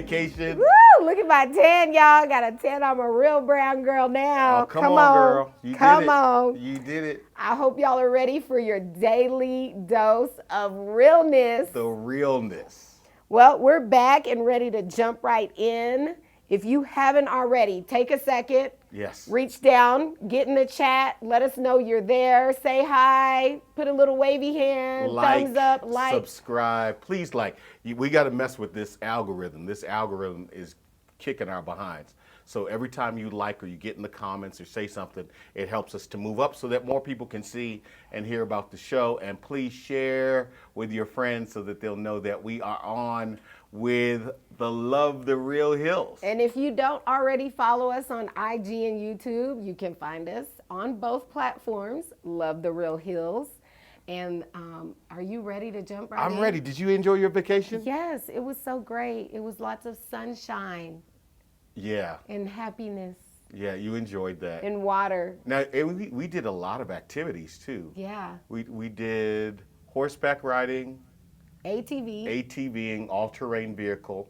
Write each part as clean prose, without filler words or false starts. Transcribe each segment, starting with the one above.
vacation. Woo! Look at my tan, y'all. Got a tan. I'm a real brown girl now. Oh, come on, girl. You Come did it. on. You did it. I hope y'all are ready for your daily dose of realness. The realness. Well, we're back and ready to jump right in. If you haven't already, take a second. Yes. Reach down, get in the chat, let us know you're there, say hi, put a little wavy hand, thumbs up, like. Subscribe. Please like. We got to mess with this algorithm. This algorithm is kicking our behinds. So every time you like or you get in the comments or say something, it helps us to move up so that more people can see and hear about the show. And please share with your friends so that they'll know that we are on with the Love the Real Hills. And if you don't already follow us on IG and YouTube, you can find us on both platforms, Love the Real Hills. And are you ready to jump right in? I'm ready. Did you enjoy your vacation? Yes, it was so great. It was lots of sunshine. Yeah. And happiness. Yeah, you enjoyed that. And water. Now, we did a lot of activities too. Yeah. We did horseback riding. ATVing, all-terrain vehicle.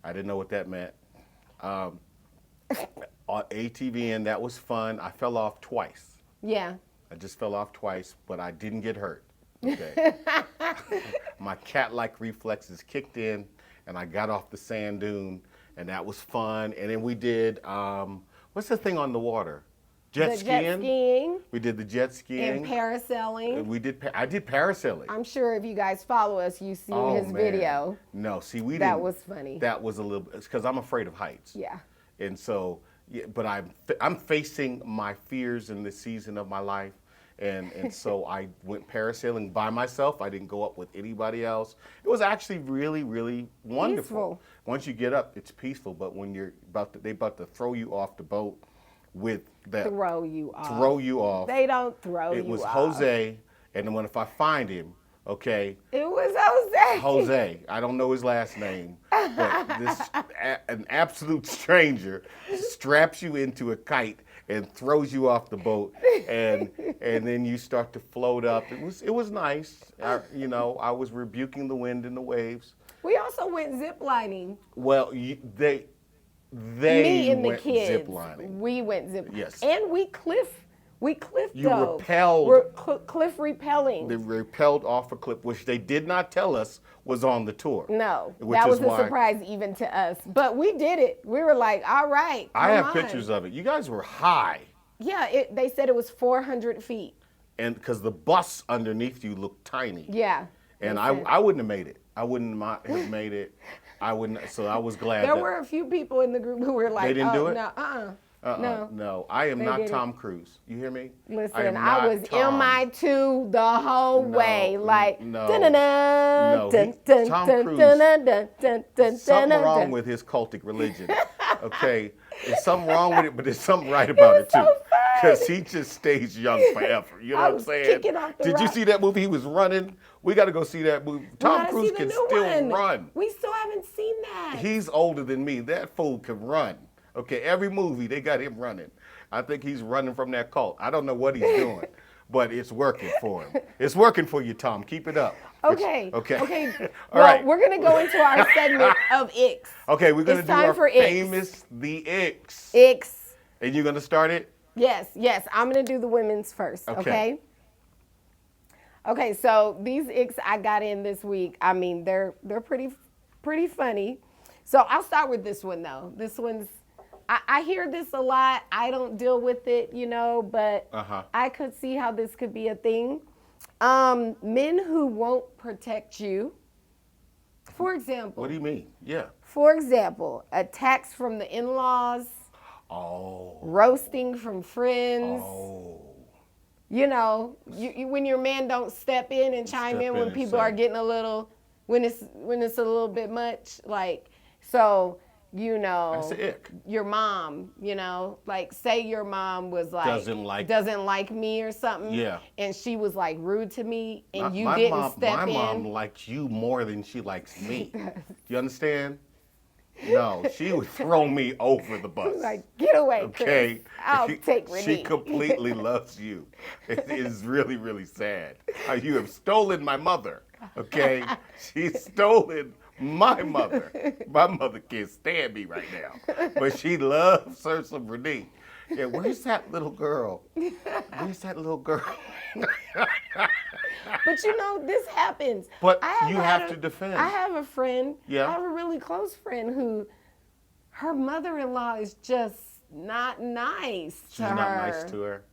I didn't know what that meant. ATVing, that was fun. I fell off twice. Yeah. I just fell off twice, but I didn't get hurt. Okay. My cat-like reflexes kicked in, and I got off the sand dune, and that was fun. And then we did, what's the thing on the water? Jet skiing. We did the jet skiing. And parasailing. I did parasailing. I'm sure if you guys follow us, you've seen his video. No, see, we didn't. That was funny. That was a little, it's because I'm afraid of heights. Yeah. And so, yeah, but I'm facing my fears in this season of my life. And so I went parasailing by myself. I didn't go up with anybody else. It was actually really, really wonderful. Peaceful. Once you get up, it's peaceful. But when you're they about to throw you off the boat with that. Throw you off. Throw you off. They don't throw you off. It was Jose, and then if I find him, okay. It was Jose. Jose. I don't know his last name, but an absolute stranger straps you into a kite and throws you off the boat, and then you start to float up. It was nice. I was rebuking the wind and the waves. We also went ziplining. Well, they Me and the went kids. ziplining. We went ziplining. Yes. And we cliff You dove. rappelled. We're cliff rappelling. They rappelled off a cliff, which they did not tell us was on the tour. No, which that is was a why surprise even to us. But we did it. We were like, all right, I have come on. pictures of it. You guys were high. Yeah, they said it was 400 feet. And because the bus underneath you looked tiny. Yeah. And I wouldn't have made it. I wouldn't have made it. I wouldn't. So I was glad. There were a few people in the group who were like, They didn't do it? No, No, I am not didn't. Tom Cruise. You hear me? Listen, I I was MI2 the whole way. Like, no. Tom Cruise. Something wrong with his cultic religion. Okay, there's something wrong with it, but there's something right about it too. Because he just stays young forever. You know what I'm saying? Did you see that movie? He was running. We got to go see that movie. Tom Cruise can still run. We still haven't seen that. He's older than me. That fool can run. Okay, every movie they got him running. I think he's running from that cult. I don't know what he's doing, but it's working for him. It's working for you, Tom. Keep it up. Okay. Okay. Well, right. we're going to go into our segment of Icks. Okay, we're going to do our famous The Icks. Icks. And you're going to start it? Yes. I'm going to do the women's first, okay? Okay, so these Icks I got in this week, I mean, they're pretty funny. So I'll start with this one, though. This one's, I hear this a lot. I don't deal with it, but I could see how this could be a thing. Men who won't protect you. For example. What do you mean? Yeah. For example, attacks from the in-laws. Oh. Roasting from friends. Oh. When your man don't step in and chime in when people are getting a little, when it's a little bit much, like, so. That's an ick. Your mom, like say your mom was like doesn't like me or something. Yeah. And she was like rude to me and you didn't step in. My mom likes you more than she likes me. You understand? No, she would throw me over the bus. Like, get away, okay. Chris. I'll take Renee. She completely loves you. It is really, really sad. You have stolen my mother. Okay? She's stolen My mother can't stand me right now, but she loves her some Renee. Yeah, where's that little girl? Where's that little girl? But you know, this happens. But I you had have to defend. I have a friend. Yeah. I have a really close friend who, her mother-in-law is just not nice to She's her. not nice to her.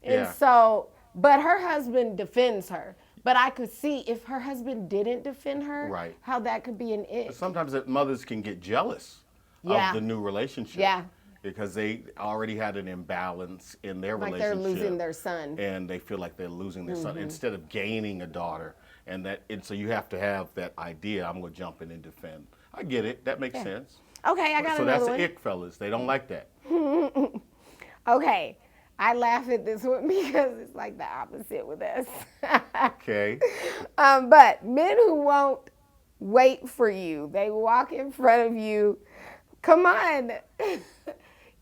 And Yeah. so, but her husband defends her. But I could see if her husband didn't defend her, Right. how that could be an ick. Sometimes mothers can get jealous Yeah. of the new relationship. Yeah. Because they already had an imbalance in their Like relationship. they're losing their son. And they feel like they're losing their Mm-hmm. son instead of gaining a daughter. And so you have to have that idea, I'm going to jump in and defend. I get it. That makes sense. Okay, I got So another that's one. the ick, fellas. They don't like that. Okay, I laugh at this one because it's like the opposite with us. Okay. But men who won't wait for you, they walk in front of you. Come on.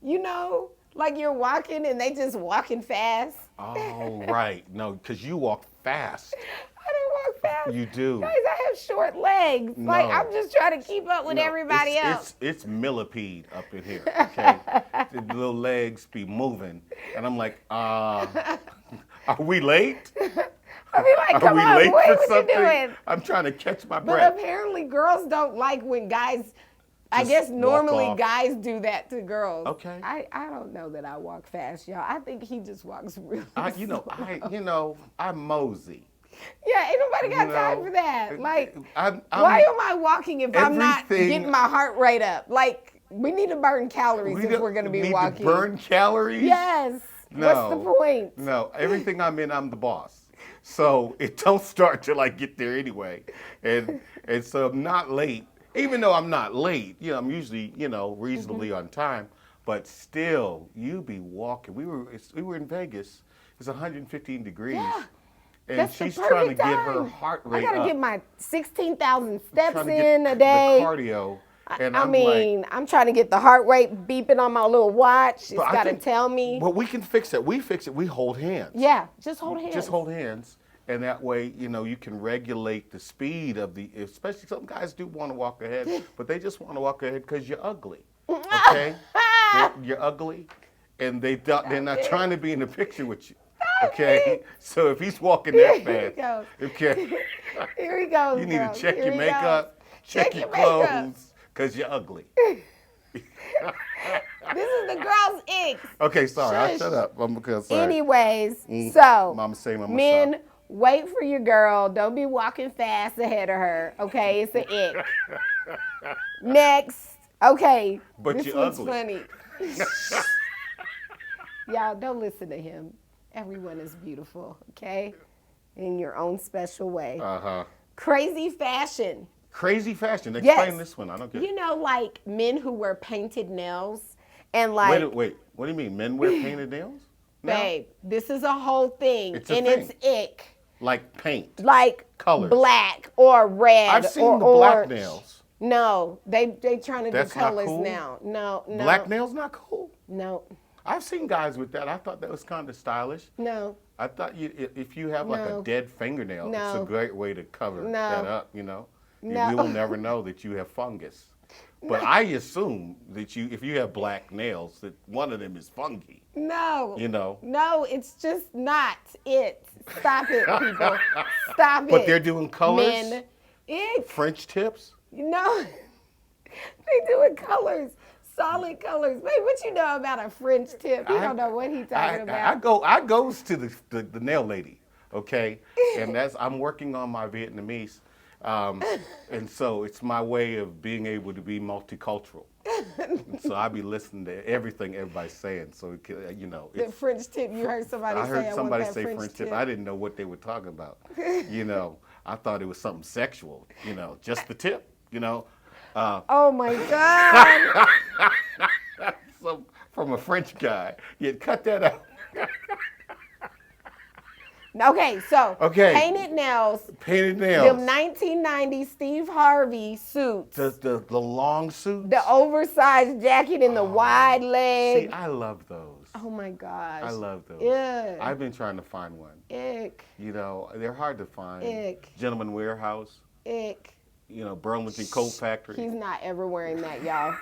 You know, like you're walking and they just walking fast. Oh, right. No, because you walk fast. I don't walk fast. You do. Guys, I have short legs. Like, No. I'm just trying to keep up with No, everybody else. It's millipede up in here, okay? The little legs be moving. And I'm like, are we late? I be like, Are come we on, late boy, for what you something? doing? I'm trying to catch my But breath. apparently girls don't like when guys, I Just guess walk normally off. guys do that to girls. Okay. I don't know that I walk fast, y'all. I think he just walks really slow. I'm mosey. Yeah, ain't nobody got You time know, for that. Like, I'm why am I walking if I'm not everything- getting my heart rate up? Like, we need to burn calories if we're going to be need walking. to burn calories? Yes. No. What's the point? No, everything I'm in, I'm the boss. So it don't start till I get there anyway. And so I'm not late. Even though I'm not late, I'm usually, reasonably Mm-hmm. on time. But still, you be walking. We were in Vegas. It's 115 degrees. Yeah. And That's the she's trying to perfect get her time. heart I rate got to up. get my 16,000 steps Trying to in get a day. The cardio. And I I'm mean, like, I'm trying to get the heart rate beeping on my little watch. It's but I got to think- tell me. But we can fix it. We fix it. We hold hands. Yeah, just hold hands. Just hold hands. And that way, you can regulate the speed of especially some guys do want to walk ahead, but they just want to walk ahead because you're ugly. Okay? You're ugly. And they're not trying to be in the picture with you. Okay? So if he's walking that Here he fast, goes. okay, Here he goes. you need girl. to check Here your he makeup, Check check your your makeup. clothes, because you're ugly. goes. This is the girl's icks. Okay, sorry. Shush. I'll shut up. I'm because sorry. Anyways, so Mama say, Mama men, saw. wait for your girl. Don't be walking fast ahead of her. Okay, it's an ick. Next, okay. But this you're one's ugly. funny. Y'all don't listen to him. Everyone is beautiful, okay? In your own special way. Uh-huh. Crazy fashion. Crazy fashion. Explain Yes. this one. I don't get it. You know, like men who wear painted nails and like, Wait. What do you mean? Men wear painted nails? No. babe, this is a whole thing, It's a and thing. it's ick. Like paint. Like Colors. black or red I've seen or the black orange. nails. No, they trying to That's do not colors cool? now. No. Black nails not cool. No, I've seen guys with that. I thought that was kind of stylish. no. I thought if you have like No. a dead fingernail, it's No. a great way to cover No. that up. No. We will never know that you have fungus. But I assume that if you have black nails, that one of them is fungi. No. No, it's just not it. Stop it, people. Stop it. But they're doing colors? Men. Ick. French tips? No. They doing colors. Solid colors. Babe, what you know about a French tip? You don't know what he's talking about. I goes to the nail lady, okay, and I'm working on my Vietnamese, and so it's my way of being able to be multicultural. And so I be listening to everything everybody's saying. So The it's, French tip, you heard somebody I say. heard I somebody want that say French tip. I didn't know what they were talking about. I thought it was something sexual. Just the tip. Oh my God. From a French guy. Yeah, cut that out. Okay, so Okay. painted nails. Painted Them nails. 1990 Steve Harvey suits. The long suits. The oversized jacket and the wide See, leg. I love those. Oh my gosh. I love those. Yeah. I've been trying to find one. Ick. They're hard to find. Ick. Gentleman Warehouse. Ick. Burlington Coat Factory. He's not ever wearing that, y'all.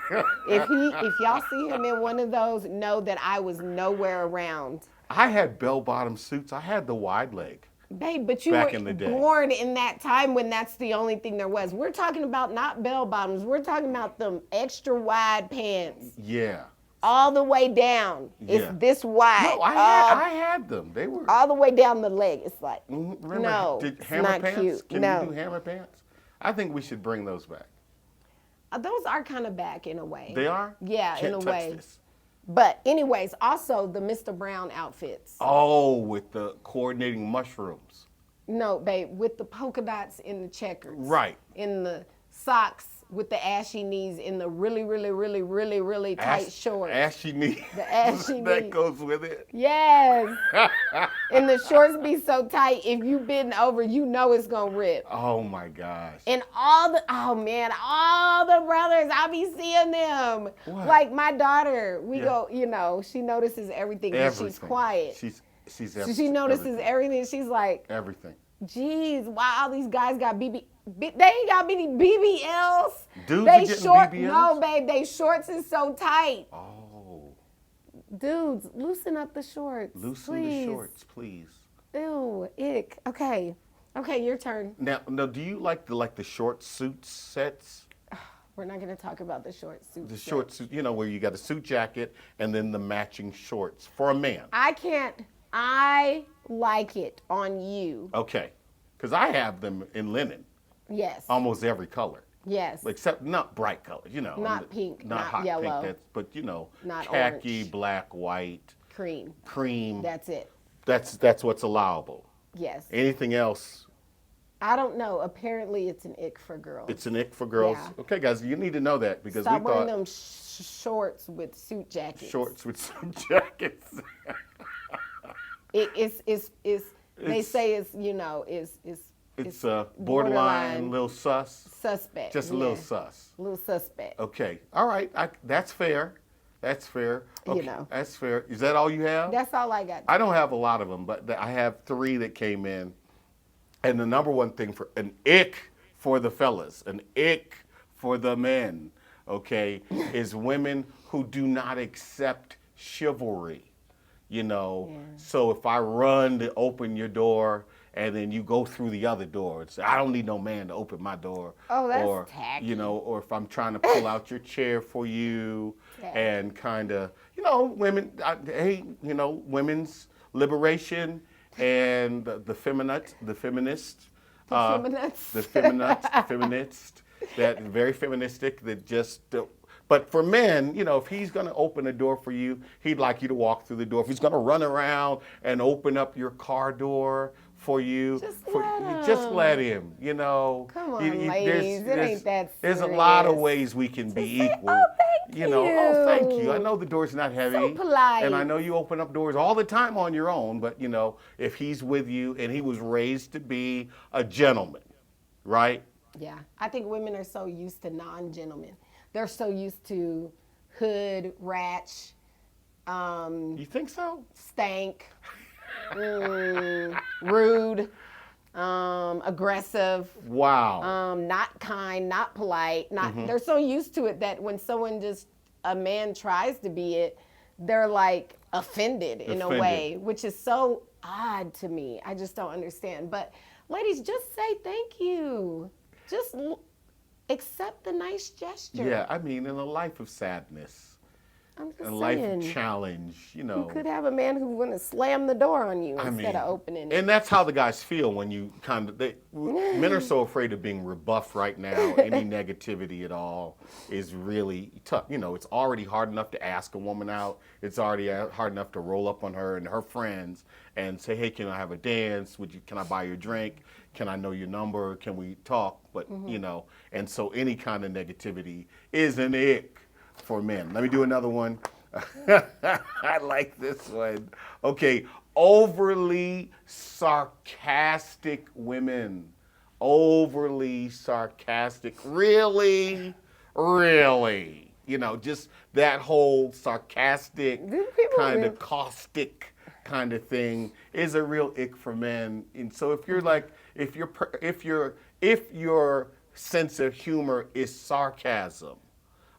If y'all see him in one of those, know that I was nowhere around. I had bell-bottom suits. I had the wide leg. Babe, but you Back were in the day. born in that time when that's the only thing there was. We're talking about not bell bottoms. We're talking about them extra wide pants. Yeah. All the way down. Yeah. It's this wide. No, I had them. They were. All the way down the leg. It's like, Remember, no, did it's hammer not pants? cute. Can No. you do hammer pants? I think we should bring those back. Those are kind of back in a way. They are? Yeah, Can't in a touch way. this. But anyways, also the Mr. Brown outfits. Oh, with the coordinating mushrooms. No, babe, with the polka dots in the checkers. Right. In the socks with the ashy knees in the really, really, really, really, really tight shorts. Ashy knee. The ashy That knee. goes with it. Yes. And the shorts be so tight, if you bend over, you know it's gonna rip. Oh my gosh. And all the brothers, I be seeing them. What? Like my daughter, we Yeah. go, she notices everything, but she's quiet. She's So she notices everything. She's like, everything. geez, why all these guys got they ain't got any BBLs. Dudes They are getting short, BBLs? no, babe, they shorts is so tight. Oh, Dudes, loosen up the shorts. loosen please. the shorts, please. Ew, ick. Okay, your turn. Now, do you like the short suit sets? We're not gonna talk about the short suit. The set. short suit, where you got a suit jacket and then the matching shorts for a man. I like it on you. Okay, because I have them in linen, Yes. almost every color. Yes. Except not bright colors, Not pink, not hot yellow. pink, but Not khaki, orange. black, white, Cream. cream. That's it. That's what's allowable. Yes. Anything else, I don't know. Apparently, it's an ick for girls. it's an ick for girls. Yeah. Okay, guys, you need to know that because Stop we wearing thought them shorts with suit jackets. shorts with some jackets. It's they It's- say it's It's borderline, little sus, suspect. just a little sus. Little suspect. Okay, all right, that's fair. That's fair. Okay, that's fair. Is that all you have? That's all I got. I don't have a lot of them, but I have 3 that came in. And the number one thing for an ick for the fellas, an ick for the men, okay, is women who do not accept chivalry. So if I run to open your door and then you go through the other door, it's, I don't need no man to open my door. Oh, that's or, tacky. Or if I'm trying to pull out your chair for you and kind of, women, women's liberation and the feminist, the feminist, that very feministic, that just, but for men, if he's going to open a door for you, he'd like you to walk through the door. If he's going to run around and open up your car door for you, just let him, Come on, ladies, it ain't that There's a lot of serious. ways we can be say, equal. "Oh, thank Oh, thank you. you." I know the door's not heavy. So polite. And I know you open up doors all the time on your own, but if he's with you and he was raised to be a gentleman, right? Yeah, I think women are so used to non-gentlemen. They're so used to hood, ratch, You think so? stank, rude, aggressive, Wow. not kind, not polite. Mm-hmm. They're so used to it that when a man tries to be it, they're like offended in a way, which is so odd to me. I just don't understand. But ladies, just say thank you. Just accept the nice gesture. Yeah, I mean, in a life of sadness, I'm just in a saying. life of challenge, You could have a man who want to slam the door on you instead of opening it. And that's how the guys feel when you men are so afraid of being rebuffed right now. Any negativity at all is really tough. It's already hard enough to ask a woman out. It's already hard enough to roll up on her and her friends and say, hey, can I have a dance? Can I buy you a drink? Can I know your number? Can we talk? But, and so any kind of negativity is an ick for men. Let me do another one. I like this one. Okay, overly sarcastic women. Overly sarcastic. Really? Really? Just that whole sarcastic, kind of caustic kind of thing is a real ick for men. And so if you're sense of humor is sarcasm.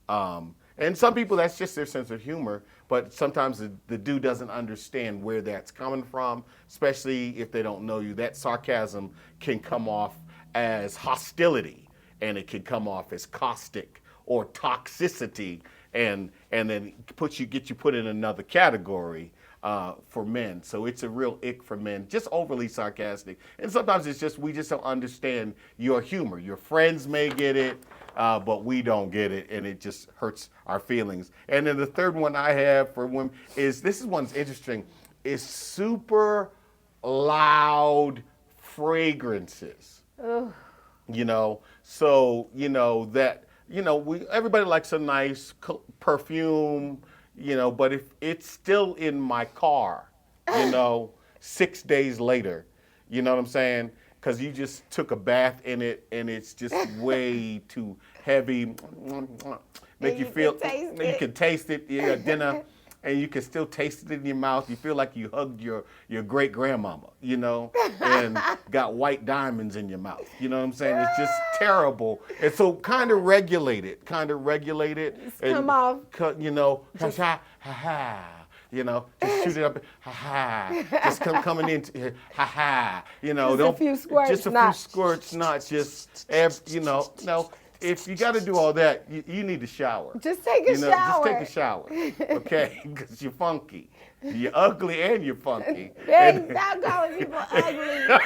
And some people, that's just their sense of humor, but sometimes the dude doesn't understand where that's coming from, especially if they don't know you. That sarcasm can come off as hostility, and it can come off as caustic or toxicity, and then get you put in another category for men. So it's a real ick for men, just overly sarcastic. And sometimes it's just, we just don't understand your humor. Your friends may get it, but we don't get it, and it just hurts our feelings. And then the third one I have for women is, this is one's interesting, is super loud fragrances. Ugh. You know, so, you know, that, you know, everybody likes a nice perfume, you know, but if it's still in my car, you know, 6 days later, you know what I'm saying? Because you just took a bath in it and it's just way too heavy. Make you feel, you can taste it, you got dinner, and you can still taste it in your mouth. You feel like you hugged your great grandmama, you know, and got white diamonds in your mouth. You know what I'm saying? It's just terrible. And so kind of regulate it. Come off. You know, ha ha. You know, just shoot it up, ha ha. Just coming in, ha ha. You know, Just a few squirts, just a few squirts, not just, you know, no. If you got to do all that, you need to shower. Just take a shower. Just take a shower, okay? Because you're funky. You're ugly and you're funky. Hey, stop calling people ugly.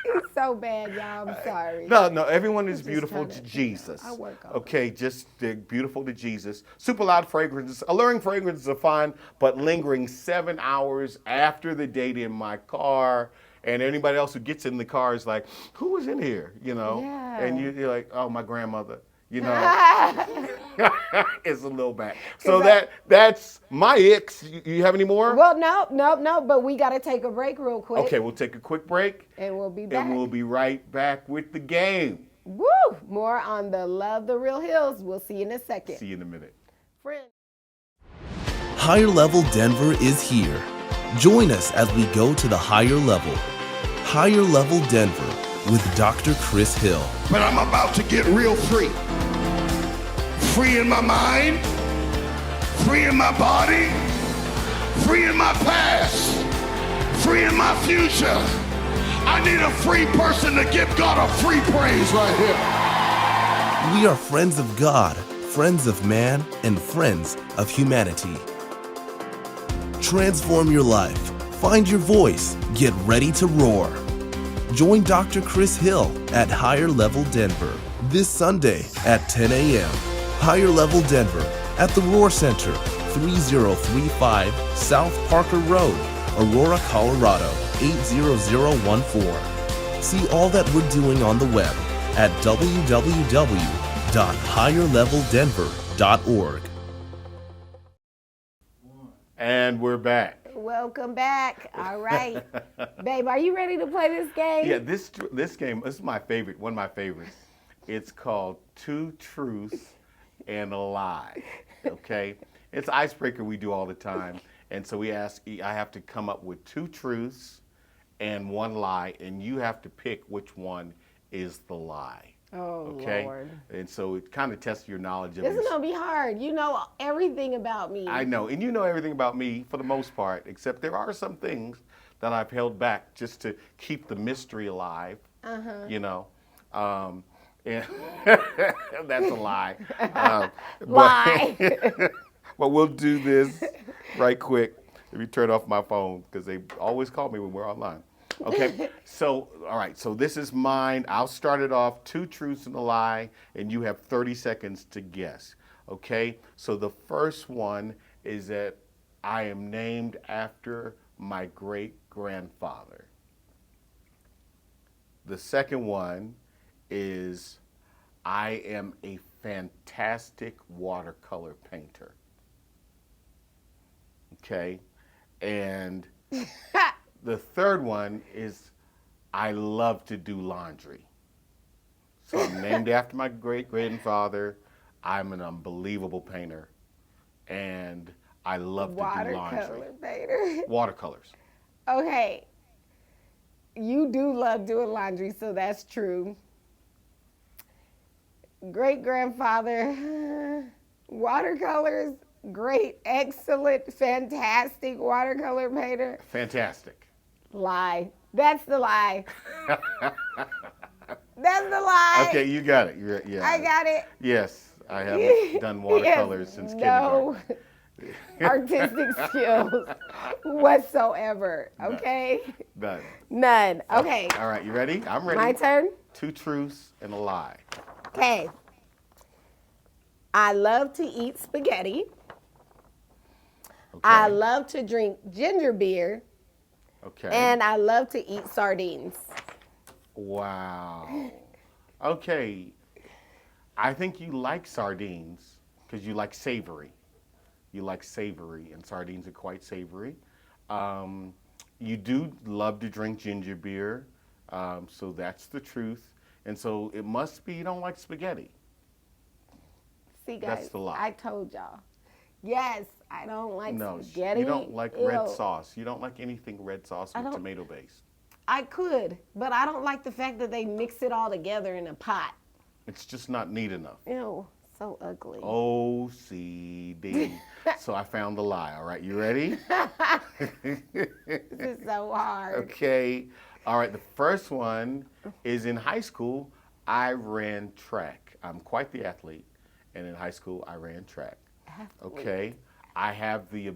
It's so bad, y'all. I'm sorry. No, everyone is beautiful to Jesus. I work on okay, just they're beautiful to Jesus. Super loud fragrances, alluring fragrances are fine, but lingering 7 hours after the date in my car. And anybody else who gets in the car is like, who was in here? You know? Yeah. And you're like, oh, my grandmother. You know? It's a little bad. So that's my icks. You have any more? Well, no, but we got to take a break real quick. Okay, we'll take a quick break. And we'll be back. And we'll be right back with the game. Woo! More on the Love the Real Hills. We'll see you in a second. See you in a minute. Friends. Higher Level Denver is here. Join us as we go to the higher level. Higher Level Denver with Dr. Chris Hill. But I'm about to get real free. Free in my mind, free in my body, free in my past, free in my future. I need a free person to give God a free praise right here. We are friends of God, friends of man, and friends of humanity. Transform your life. Find your voice. Get ready to roar. Join Dr. Chris Hill at Higher Level Denver this Sunday at 10 a.m. Higher Level Denver at the Roar Center, 3035 South Parker Road, Aurora, Colorado, 80014. See all that we're doing on the web at www.higherleveldenver.org. And we're back. Welcome back. All right. Babe, are you ready to play this game? Yeah, this game, this is my favorite, one of my favorites. It's called Two Truths and a Lie, okay? It's an icebreaker we do all the time. And so I have to come up with 2 truths and 1 lie, and you have to pick which one is the lie. Oh, Okay? Lord. And so it kind of tests your knowledge of This is yourself. going to be hard. You know everything about me. I know, and you know everything about me for the most part, except there are some things that I've held back just to keep the mystery alive, you know. And that's a lie. Lie. But we'll do this right quick. Let me turn off my phone because they always call me when we're online. Okay, so, all right, so this is mine. I'll start it off, 2 truths and a lie, and you have 30 seconds to guess. Okay, so the first one is that I am named after my great-grandfather. The second one is I am a fantastic watercolor painter. Okay, and the third one is I love to do laundry. So I'm named after my great-grandfather. I'm an unbelievable painter, and I love to do laundry. Watercolor painter. Watercolors. Okay. You do love doing laundry, so that's true. great grandfather, watercolors, great, excellent, fantastic watercolor painter. Fantastic. Lie. That's the lie. That's the lie. Okay, you got it. Yeah. I got it. Yes, I haven't done watercolors since kindergarten. No artistic skills whatsoever. Okay? Done. None. Okay. All right, you ready? I'm ready. My turn. 2 truths and a lie. Okay. I love to eat spaghetti. Okay. I love to drink ginger beer. Okay. And I love to eat sardines. Wow. Okay. I think you like sardines because you like savory. You like savory, and sardines are quite savory. You do love to drink ginger beer, so that's the truth. And so it must be you don't like spaghetti. See, guys, That's the lie. I told y'all. Yes, I don't like No, spaghetti. you don't like red Ew. sauce. You don't like anything red sauce with don't- tomato base. I could, but I don't like the fact that they mix it all together in a pot. It's just not neat enough. Ew, so ugly. OCD. So I found the lie. All right, you ready? This is so hard. Okay. All right, the first one is in high school, I ran track. I'm quite the athlete, and in high school, I ran track. Okay. I have the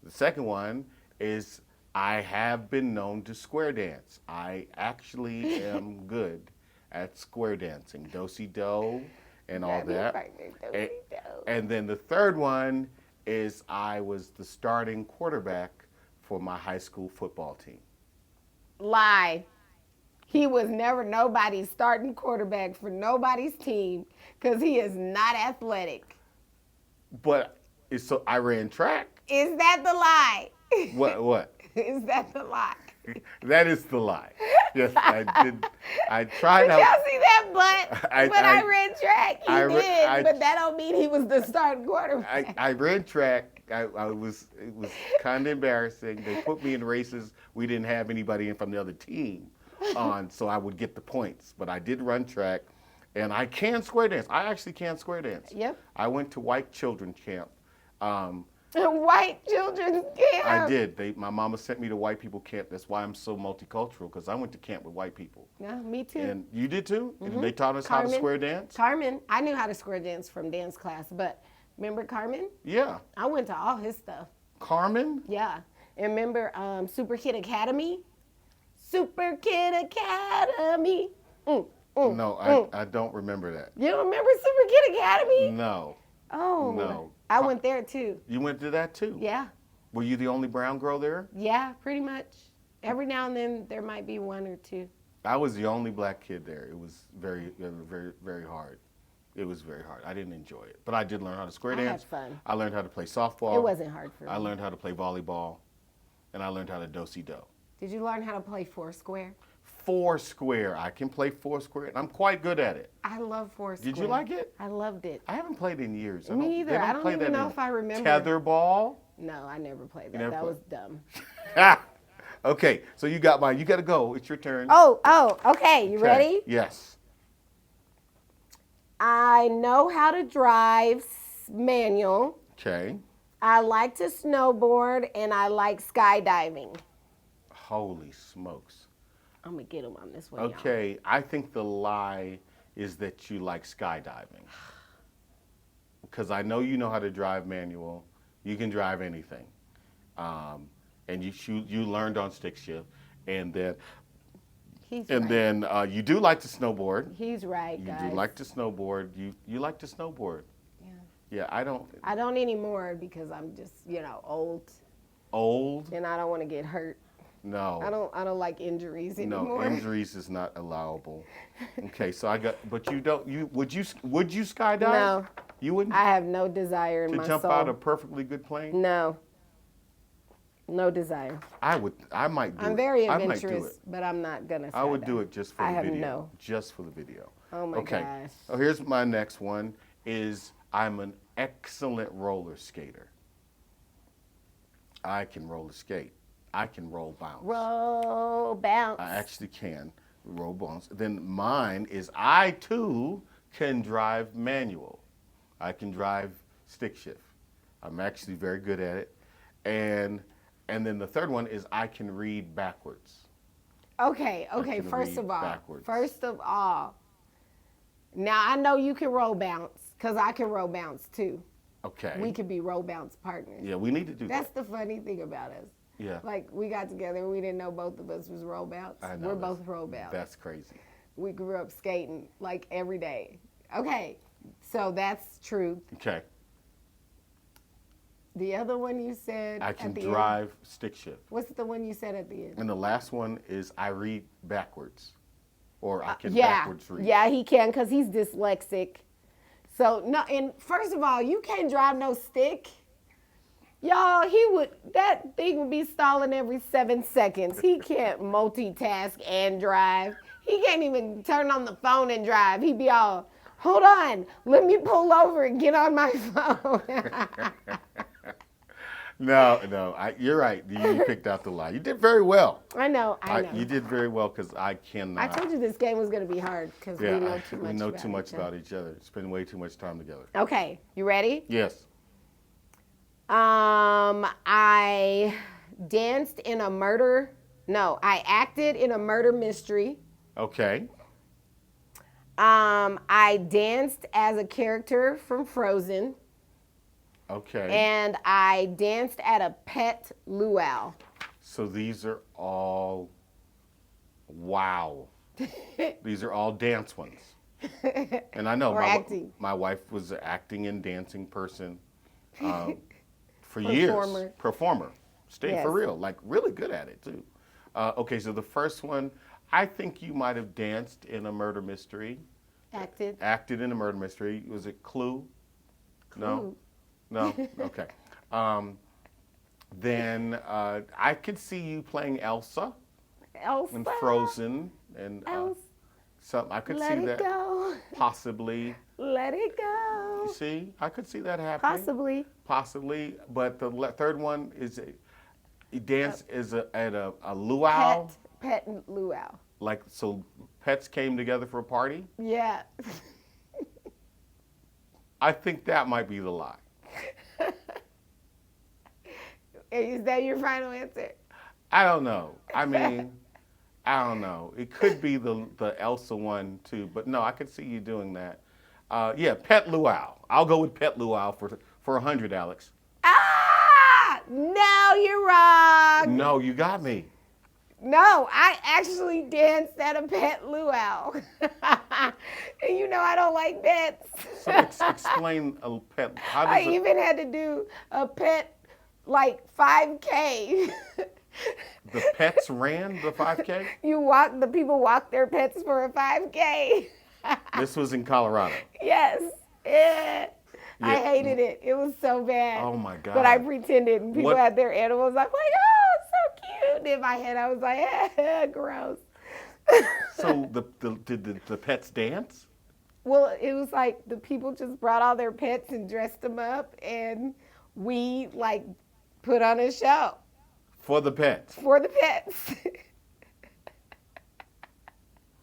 second one is I have been known to square dance. I actually am good at square dancing, do-si-do and all that. And then the third one is I was the starting quarterback for my high school football team. Lie. He was never nobody's starting quarterback for nobody's team because he is not athletic. But so I ran track. Is that the lie? What? Is that the lie? That is the lie. Yes, I did. I tried Did out. y'all see that butt? I- when I I- ran track, he I- did, I- but that don't mean he was the starting quarterback. I ran track. It was kind of embarrassing. They put me in races. We didn't have anybody in from the other team on, so I would get the points. But I did run track, and I can square dance. I actually can square dance. Yep. I went to white children's camp. White children's camp. I did. My mama sent me to white people camp. That's why I'm so multicultural, because I went to camp with white people. Yeah, me too. And you did too? And they taught us how to square dance? Carmen, I knew how to square dance from dance class, but remember Carmen? Yeah. I went to all his stuff. Carmen? Yeah. And remember Super Kid Academy? Super Kid Academy. No, I don't remember that. You don't remember Super Kid Academy? No. Oh, No. I went there too. You went to that too? Yeah. Were you the only brown girl there? Yeah, pretty much. Every now and then there might be one or two. I was the only black kid there. It was very, very, very hard. It was very hard. I didn't enjoy it. But I did learn how to square I had dance. fun. I learned how to play softball. It wasn't hard for me. I learned how to play volleyball. And I learned how to do-si-do. Did you learn how to play Foursquare? Foursquare. I can play Foursquare, and I'm quite good at it. I love Foursquare. Did you like it? I loved it. I haven't played in years. Me either. I don't even know if I remember. Tetherball. No, I never played that. never That played- was dumb. Okay, so you got mine. You got to go. It's your turn. Oh, okay. You Okay. ready? Yes. I know how to drive manual. Okay. I like to snowboard and I like skydiving. Holy smokes. I'm going to get him on this one. y'all. Okay, I think the lie is that you like skydiving. Because I know you know how to drive manual. You can drive anything. And you learned on stick shift. And then He's right. you do like to snowboard. He's right, You guys. do like to snowboard. You like to snowboard. Yeah. Yeah, I don't. I don't anymore because I'm just, old Old? and I don't want to get hurt. No. I don't like injuries No, anymore. injuries is not allowable. Okay, so would you skydive? No. You wouldn't? I have no desire in To my jump soul. out a perfectly good plane? No. No desire. I might do it. I'm very I might do adventurous, it. but I'm not gonna. I would skydive. do it just for I the have video. no. Just for the video. Oh my okay. gosh. Oh, here's my next one is I'm an excellent roller skater. I can roller skate. I can roll bounce. Roll bounce. I actually can roll bounce. Then mine is I too can drive manual. I can drive stick shift. I'm actually very good at it. And then the third one is I can read backwards. Okay. can First read of all, backwards. now I know you can roll bounce because I can roll bounce too. Okay. We could be roll bounce partners. Yeah, we need to do That's that. the funny thing about us. Yeah. Like we got together and we didn't know both of us was roll bounce. I know We're that's- both roll bounce. That's crazy. We grew up skating like every day. Okay, so that's truth. Okay. The other one you said I can at the drive end, stick shift. what's the one you said at the end? And the last one is I read backwards. Or I can Yeah, backwards read. yeah, he can because he's dyslexic. So no, and first of all, you can't drive no stick. Y'all, that thing would be stalling every 7 seconds. He can't multitask and drive. He can't even turn on the phone and drive. He'd be all, hold on, let me pull over and get on my phone. No, you're right. You picked out the lie. You did very well. I know. You did very well because I cannot. I told you this game was going to be hard because Yeah, we know too much we know about too much each other. about each other. Spend way too much time together. Okay, you ready? Yes. I danced in a murder. No, I acted in a murder mystery. Okay. I danced as a character from Frozen, Okay. and I danced at a pet luau. So these are all, wow. These are all dance ones. And I know Or my, acting. my wife was an acting and dancing person for years. Performer. Stay Yes. for real. Like really good at it too. Okay, so the first one, I think you might have danced in a murder mystery. Acted. Acted in a murder mystery. Was it Clue? No? Clue. No? Okay. Then I could see you playing Elsa Elsa. in Frozen. And Elsa. I could Let see it that go. possibly. Let it go. You see? I could see that happening. Possibly. Possibly. But the third one is you dance at a luau. Pet luau. Like, so pets came together for a party? Yeah. I think that might be the lie. Is that your final answer? I don't know. I mean, I don't know. It could be the Elsa one too, but no, I could see you doing that. Yeah, Pet Luau. I'll go with Pet Luau for 100, Alex. Ah! No, you're wrong. No, you got me. No, I actually danced at a pet luau. And you know I don't like pets. So explain a pet. How I does it, even had to do a pet like 5K. the pets ran the 5K? The people walk their pets for a 5K. This was in Colorado. Yes. Yeah. I Yeah. hated it. It was so bad. Oh my God. But I pretended, and people What- had their animals. I'm like, oh, it's so cute. In my head, I was like, gross. So did the pets dance? Well, it was like the people just brought all their pets and dressed them up, and we like put on a show For the pets. for the pets.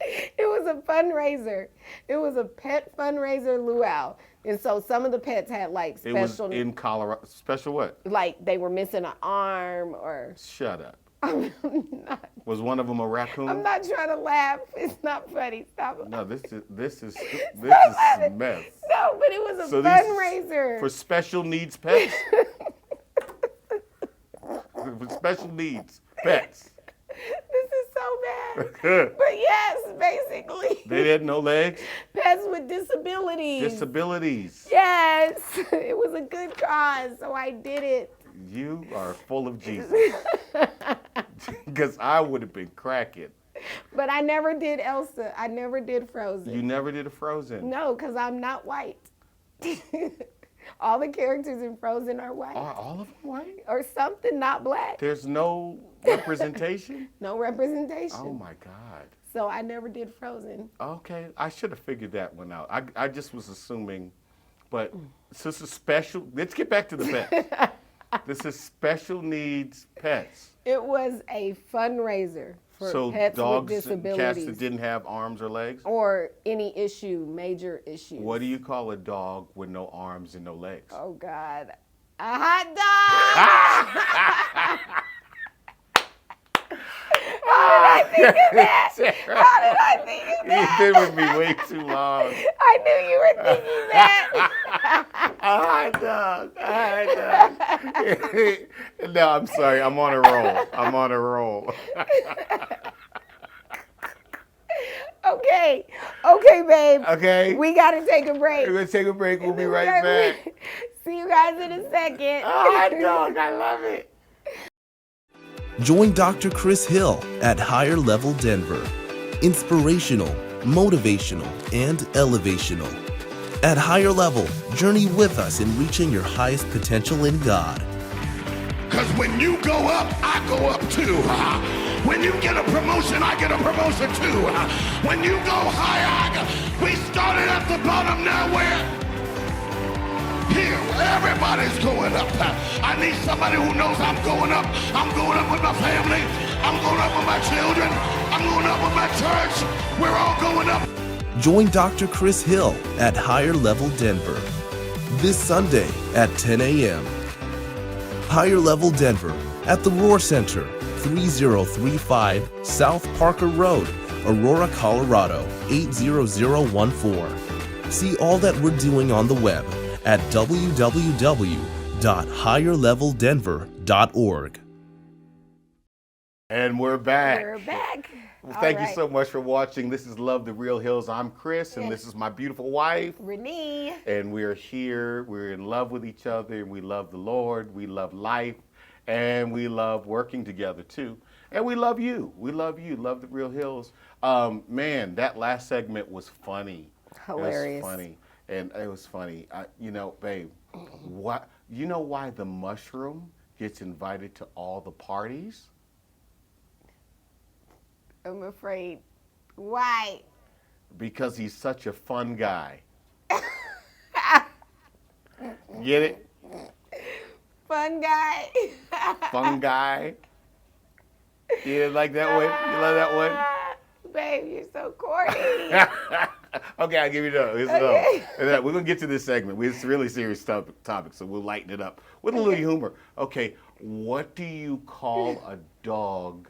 It was a fundraiser. It was a pet fundraiser luau. And so some of the pets had like It was special, in Colorado. Special what? like they were missing an arm or. Shut up. I'm not, Was one of them a raccoon? I'm not trying to laugh. It's not funny. Stop. No, this is laughing. a mess. No, but it was a So these- fundraiser. For special needs pets? For special needs pets. This is so bad. But yes, basically. They had no legs? Pets with disabilities. Disabilities. Yes. It was a good cause, so I did it. You are full of Jesus. Because I would have been cracking. But I never did Elsa. I never did Frozen. You never did a Frozen. No, because I'm not white. All the characters in Frozen are white. Are all of them white? Or something, not black. There's no representation? No representation. Oh my God. So I never did Frozen. Okay, I should have figured that one out. I just was assuming, but so this is special. Let's get back to the pets. This is special needs pets. It was a fundraiser for So pets dogs with and cats disabilities that didn't have arms or legs? or any issue, major issues. What do you call a dog with no arms and no legs? Oh God, a hot dog. How did I think of that? How did I think of that? You've been with me way too long. I knew you were thinking that. A hot dog. A hot dog. No, I'm sorry. I'm on a roll. I'm on a roll. Okay, babe. Okay. We gotta take a break. We're going to take a break. We'll be right back. See you guys in a second. A hot dog. I love it. Join Dr. Chris Hill at Higher Level Denver. Inspirational, motivational, and elevational. At Higher Level, journey with us in reaching your highest potential in God. Because when you go up, I go up too. When you get a promotion, I get a promotion too. When you go higher, we started at the bottom, now we're here. Everybody's going up. I need somebody who knows I'm going up. I'm going up with my family. I'm going up with my children. I'm going up with my church. We're all going up. Join Dr. Chris Hill at Higher Level Denver this Sunday at 10 a.m. Higher Level Denver at the Roar Center, 3035 South Parker Road, Aurora, Colorado, 80014. See all that we're doing on the web at www.higherleveldenver.org. And we're back. We're back. Well, All thank you right. so much for watching. This is Love the Real Hills. I'm Chris, and this is my beautiful wife. Renee. And we're here. We're in love with each other, and we love the Lord. We love life, and we love working together too. And we love you. We love you. Love the Real Hills. Man, that last segment was funny. Hilarious. It was funny, and it was funny. Babe, what? You know why the mushroom gets invited to all the parties? I'm afraid. Why? Because he's such a fun guy. Get it? Fun guy. Fun guy. You didn't like that one? You love that one? Babe, you're so corny. Okay, I'll give you that. Okay. We're going to get to this segment. It's a really serious topic, so we'll lighten it up with a little humor. Okay, what do you call a dog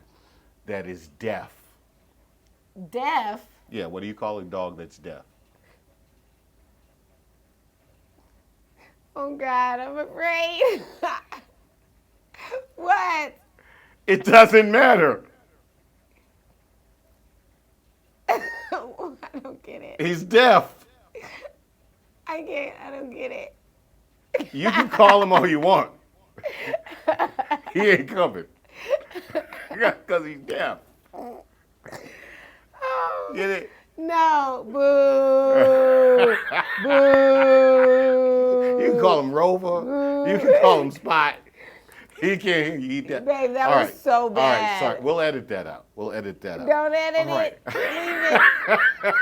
that is deaf? Deaf. Yeah, what do you call a dog that's deaf? Oh God, I'm afraid. What? It doesn't matter. I don't get it. He's deaf. I don't get it. You can call him all you want. He ain't coming. Because he's deaf. Oh, Get it? no. Boo. Boo. You can call him Rover. You can call him Spot. He can't hear you eat that. Babe, that All was right. so All right, bad. sorry. We'll edit that out. We'll edit that out. Don't edit All right. it. Leave it.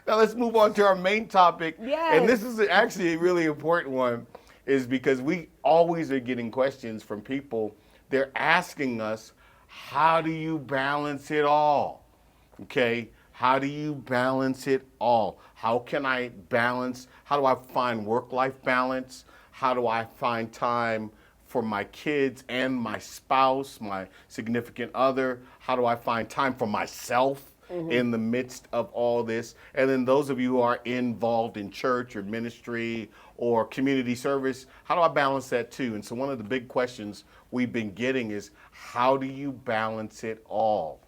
Now let's move on to our main topic. Yes. And this is actually a really important one, is because we always are getting questions from people. They're asking us, how do you balance it all? Okay? How do you balance it all? How can I balance? How do I find work-life balance? How do I find time for my kids and my spouse, my significant other? How do I find time for myself in the midst of all this? And then those of you who are involved in church or ministry or community service, how do I balance that too? And so one of the big questions we've been getting is, how do you balance it all?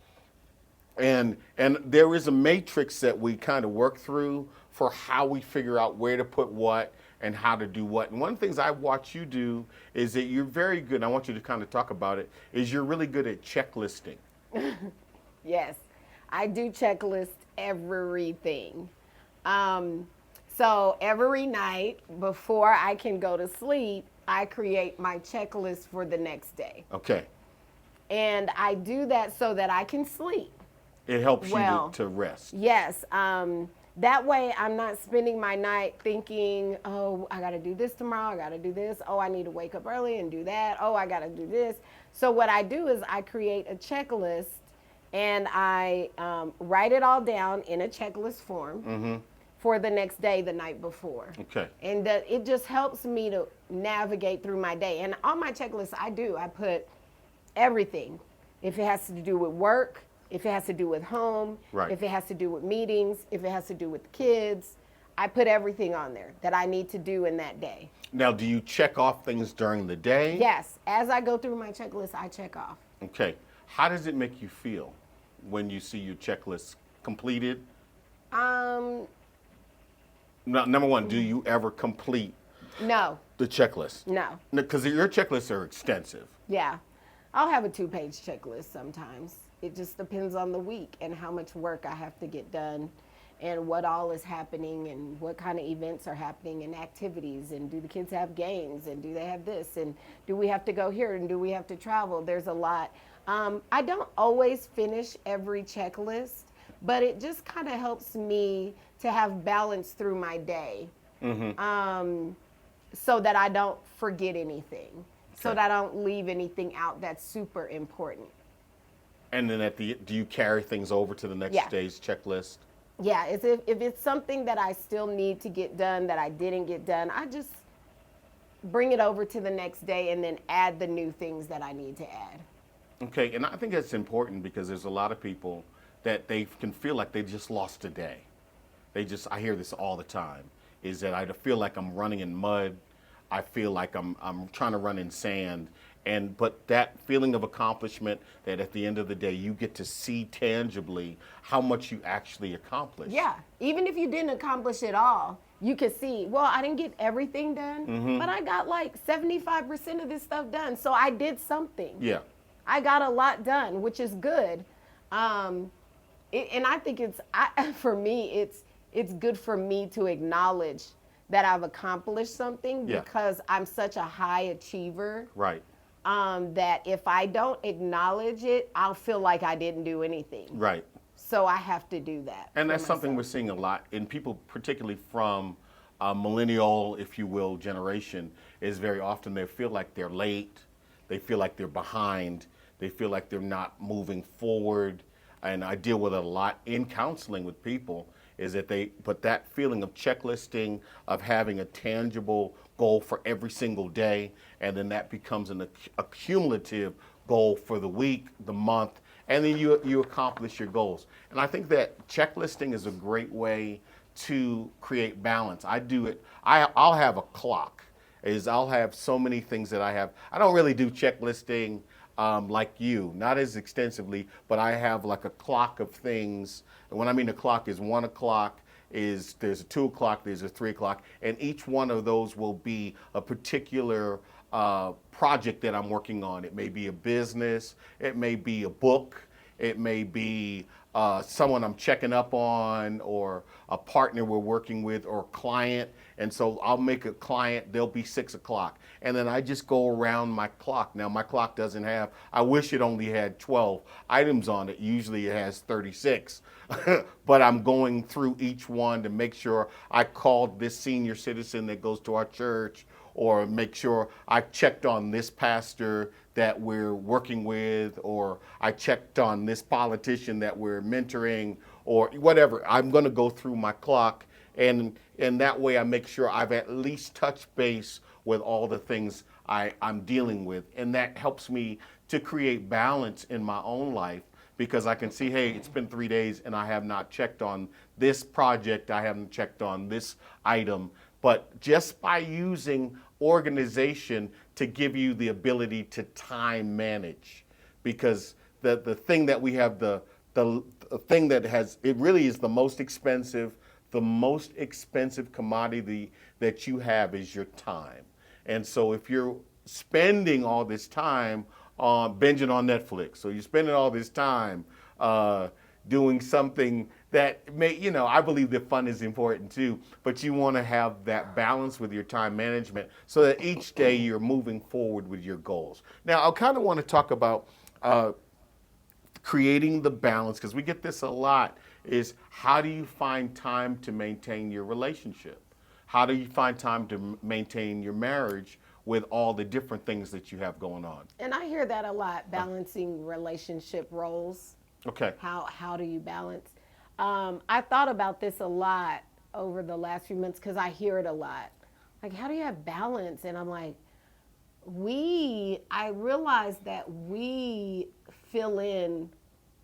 And there is a matrix that we kind of work through for how we figure out where to put what and how to do what. And one of the things I've watched you do is that you're very good, and I want you to kind of talk about it, is you're really good at checklisting. Yes, I do checklist everything. So every night before I can go to sleep, I create my checklist for the next day. Okay. And I do that so that I can sleep. It helps Well, you to rest. Yes. That way I'm not spending my night thinking, oh, I got to do this tomorrow. I got to do this. Oh, I need to wake up early and do that. Oh, I got to do this. So what I do is I create a checklist, and I write it all down in a checklist form for the next day, the night before. Okay. And it just helps me to navigate through my day. And on my checklist, I put everything. If it has to do with work, if it has to do with home, Right. if it has to do with meetings, if it has to do with the kids, I put everything on there that I need to do in that day. Now, do you check off things during the day? Yes, as I go through my checklist, I check off. Okay. How does it make you feel when you see your checklist completed? Number one, do you ever complete No, the checklist? no. Because your checklists are extensive. Yeah. I'll have a 2-page checklist sometimes. It just depends on the week and how much work I have to get done and what all is happening and what kind of events are happening and activities and do the kids have games and do they have this and do we have to go here and do we have to travel? There's a lot. I don't always finish every checklist, but it just kind of helps me to have balance through my day so that I don't forget anything. So Okay. that I don't leave anything out that's super important. And then do you carry things over to the next Yeah. day's checklist? Yeah, if it's something that I still need to get done that I didn't get done, I just bring it over to the next day and then add the new things that I need to add. Okay, and I think that's important because there's a lot of people that they can feel like they just lost a day. I hear this all the time, is that I feel like I'm running in mud. I feel like I'm trying to run in sand. But that feeling of accomplishment, that at the end of the day you get to see tangibly how much you actually accomplished. Yeah, even if you didn't accomplish it all, you could see, well, I didn't get everything done, but I got like 75% of this stuff done. So I did something. Yeah. I got a lot done, which is good. And I think for me, it's good for me to acknowledge that I've accomplished something Yeah. because I'm such a high achiever. Right. That if I don't acknowledge it, I'll feel like I didn't do anything. Right. So I have to do that. And for that's something we're myself. seeing a lot in people, particularly from a millennial, if you will, generation, is very often they feel like they're late, they feel like they're behind, they feel like they're not moving forward. And I deal with it a lot in counseling with people, is that but that feeling of checklisting, of having a tangible goal for every single day, and then that becomes a cumulative goal for the week, the month, and then you accomplish your goals. And I think that checklisting is a great way to create balance. I do it, I'll have a clock, I'll have so many things that I have. I don't really do checklisting like you, not as extensively, but I have like a clock of things. And when I mean a clock is 1 o'clock, there's a 2 o'clock, there's a 3 o'clock, and each one of those will be a particular project that I'm working on. It may be a business, it may be a book, it may be someone I'm checking up on, or a partner we're working with, or a client. And so I'll make a client, they'll be 6 o'clock. And then I just go around my clock. Now my clock doesn't have, I wish it only had 12 items on it. Usually it has 36. But I'm going through each one to make sure I called this senior citizen that goes to our church, or make sure I checked on this pastor that we're working with, or I checked on this politician that we're mentoring, or whatever. I'm going to go through my clock, and that way I make sure I've at least touched base with all the things I'm dealing with. And that helps me to create balance in my own life, because I can see, hey, it's been 3 days and I have not checked on this project, I haven't checked on this item. But just by using organization to give you the ability to time manage, because the thing that we have, the thing that has, it really is the most expensive commodity that you have is your time. And so if you're spending all this time on binging on Netflix, so you're spending all this time doing something that may, I believe that fun is important too, but you want to have that balance with your time management so that each day you're moving forward with your goals. Now, I kind of want to talk about creating the balance, because we get this a lot, is how do you find time to maintain your relationship? How do you find time to maintain your marriage with all the different things that you have going on? And I hear that a lot, balancing relationship roles. Okay. How do you balance? I thought about this a lot over the last few months because I hear it a lot. Like, how do you have balance? And I'm like, I realize that we fill in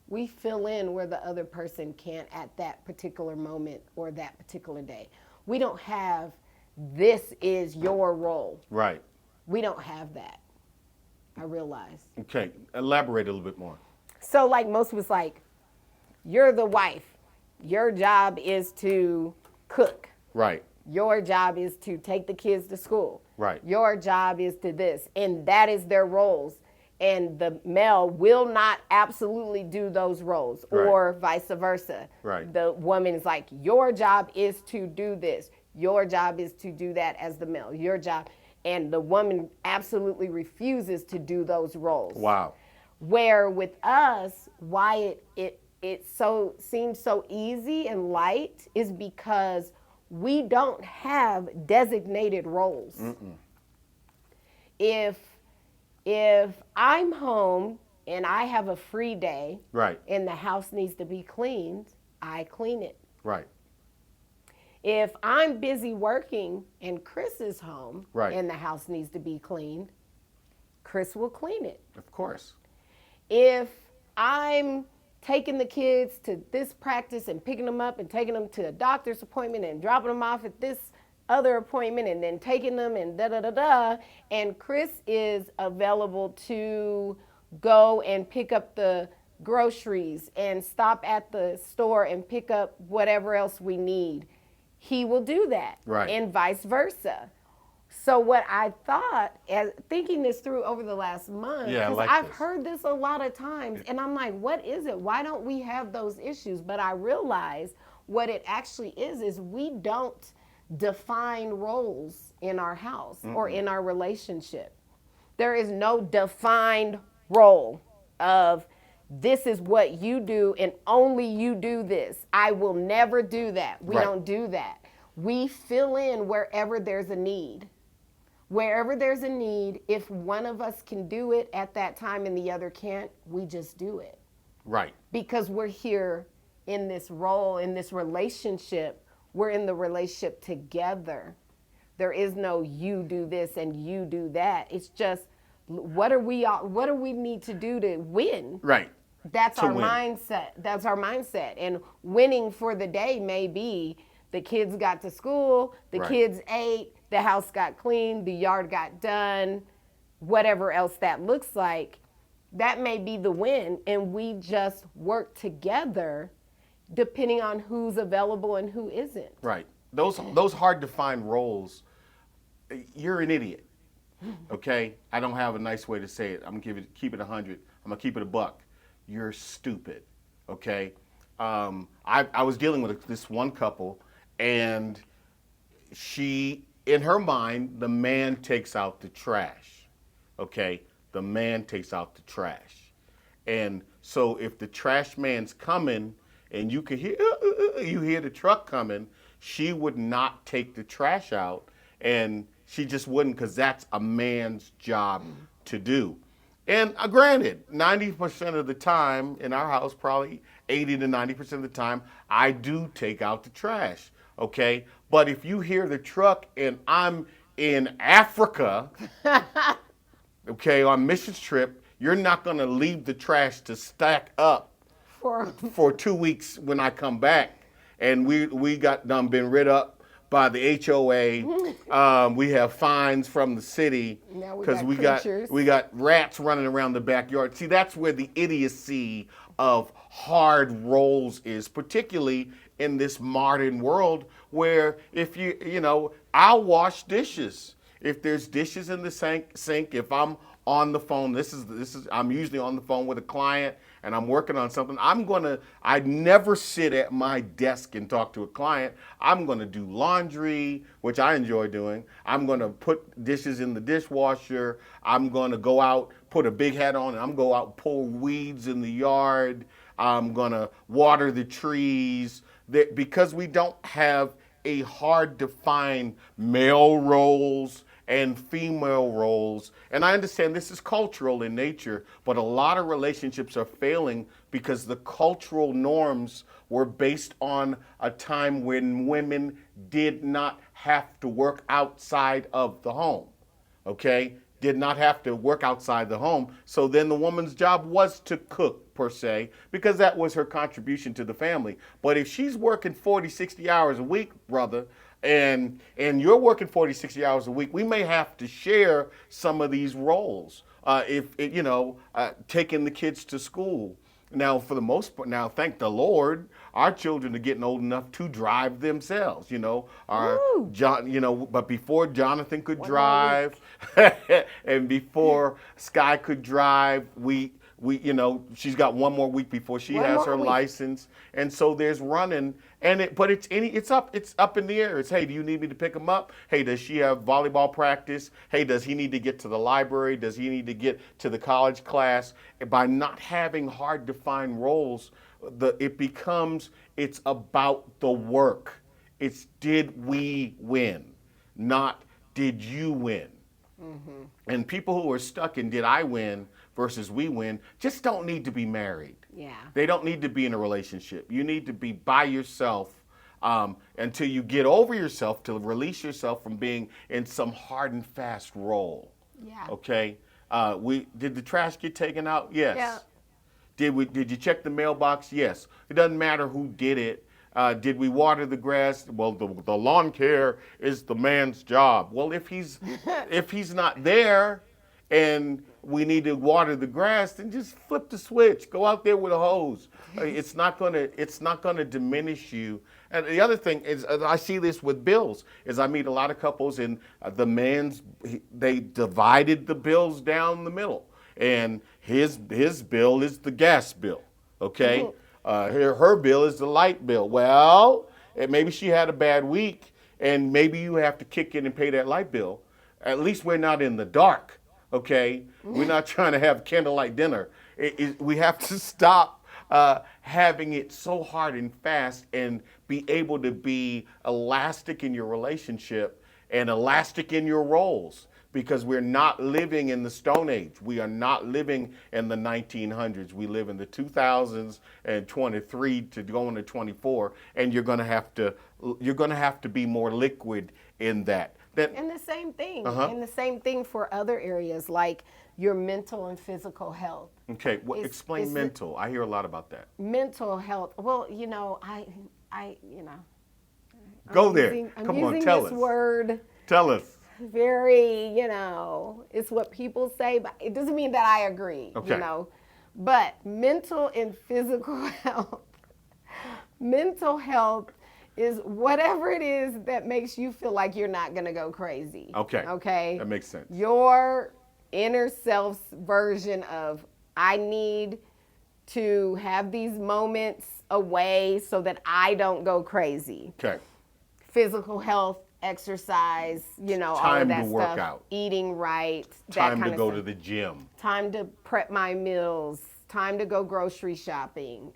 where the other person can't at that particular moment or that particular day. We don't have, this is your role. Right. We don't have that. I realize. Okay. Elaborate a little bit more. So like most was like, you're the wife. Your job is to cook. Right. Your job is to take the kids to school. Right. Your job is to this. And that is their roles. And the male will not absolutely do those roles, Right. or vice versa. Right. The woman is like, your job is to do this. Your job is to do that as the male. Your job. And the woman absolutely refuses to do those roles. Wow. Where with us, why it so seems so easy and light is because we don't have designated roles. Mm-mm. If I'm home and I have a free day, Right. and the house needs to be cleaned, I clean it. Right. If I'm busy working and Chris is home, Right. and the house needs to be cleaned, Chris will clean it. Of course. If I'm taking the kids to this practice and picking them up and taking them to a doctor's appointment and dropping them off at this other appointment and then taking them and da-da-da-da, and Chris is available to go and pick up the groceries and stop at the store and pick up whatever else we need, he will do that. Right. And vice versa. So what I thought, as thinking this through over the last month, Yeah, I because like I've this. heard this a lot of times, and I'm like, what is it? Why don't we have those issues? But I realize what it actually is we don't define roles in our house or in our relationship. There is no defined role of, this is what you do and only you do this. I will never do that. We Right. don't do that. We fill in wherever there's a need. Wherever there's a need, if one of us can do it at that time and the other can't, we just do it. Right. Because we're here in this role, in this relationship. We're in the relationship together. There is no you do this and you do that. It's just, what do we need to do to win? Right. That's To our win. mindset. That's our mindset. And winning for the day may be the kids got to school, the Right. kids ate, the house got cleaned, the yard got done, whatever else that looks like. That may be the win. And we just work together depending on who's available and who isn't. Right. Those hard to find roles, you're an idiot. Okay? I don't have a nice way to say it. I'm gonna keep it 100. I'm gonna keep it a buck. You're stupid. Okay? I was dealing with this one couple, and she, in her mind, the man takes out the trash. Okay? The man takes out the trash. And so if the trash man's coming and you can hear the truck coming, she would not take the trash out, and she just wouldn't, because that's a man's job to do. And granted, 90% of the time in our house, probably 80 to 90% of the time, I do take out the trash, okay? But if you hear the truck and I'm in Africa, okay, on missions trip, you're not gonna leave the trash to stack up for 2 weeks when I come back. And we got been rid up by the HOA. We have fines from the city Now we because got creatures. we got rats running around the backyard. See, that's where the idiocy of hard roles is, particularly in this modern world where if I'll wash dishes. If there's dishes in the sink, if I'm on the phone, I'm usually on the phone with a client and I'm working on something, I never sit at my desk and talk to a client. I'm gonna do laundry, which I enjoy doing. I'm gonna put dishes in the dishwasher. I'm gonna go out, put a big hat on, and I'm go out and pull weeds in the yard. I'm gonna water the trees. Because we don't have a hard defined male roles and female roles. And I understand this is cultural in nature, but a lot of relationships are failing because the cultural norms were based on a time when women did not have to work outside of the home, okay? Did not have to work outside the home. So then the woman's job was to cook, per se, because that was her contribution to the family. But if she's working 40, 60 hours a week, brother, and you're working 40, 60 hours a week, we may have to share some of these roles. Taking the kids to school. Now, for the most part, now, thank the Lord, our children are getting old enough to drive themselves, but before Jonathan could drive and before Sky could drive, she's got one more week before she has her license. And so there's running, but it's up in the air. It's, hey, do you need me to pick him up? Hey, does she have volleyball practice? Hey, does he need to get to the library? Does he need to get to the college class? By not having hard defined roles, it's about the work. It's, did we win? Not, did you win? Mm-hmm. And people who are stuck in did I win versus we win just don't need to be married. Yeah. They don't need to be in a relationship. You need to be by yourself until you get over yourself, to release yourself from being in some hard and fast role. Yeah. Okay. Did the trash get taken out? Yes. Yeah. Did you check the mailbox? Yes. It doesn't matter who did it. Did we water the grass? Well, the lawn care is the man's job. Well, if he's not there and we need to water the grass, then just flip the switch. Go out there with a hose. It's not gonna diminish you. And the other thing is, I see this with bills, is I meet a lot of couples and they divided the bills down the middle. And his bill is the gas bill, okay? Her bill is the light bill. Well, maybe she had a bad week, and maybe you have to kick in and pay that light bill. At least we're not in the dark, okay? We're not trying to have candlelight dinner. We have to stop having it so hard and fast and be able to be elastic in your relationship and elastic in your roles. Because we're not living in the Stone Age. We are not living in the 1900s. We live in the 2000s and 23 to go into 24, and you're going to have to be more liquid in that. And the same thing. And the same thing for other areas like your mental and physical health. Okay, explain mental. I hear a lot about that. Mental health. Well, Go there. Come on, tell us. I'm using this word. Tell us. Very, it's what people say, but it doesn't mean that I agree, okay. But mental and physical health, mental health is whatever it is that makes you feel like you're not going to go crazy. Okay. Okay. That makes sense. Your inner self's version of, I need to have these moments away so that I don't go crazy. Okay. Physical health, exercise, all of that Time to work stuff. out. Eating right. Time to go to the gym. Time to prep my meals. Time to go grocery shopping.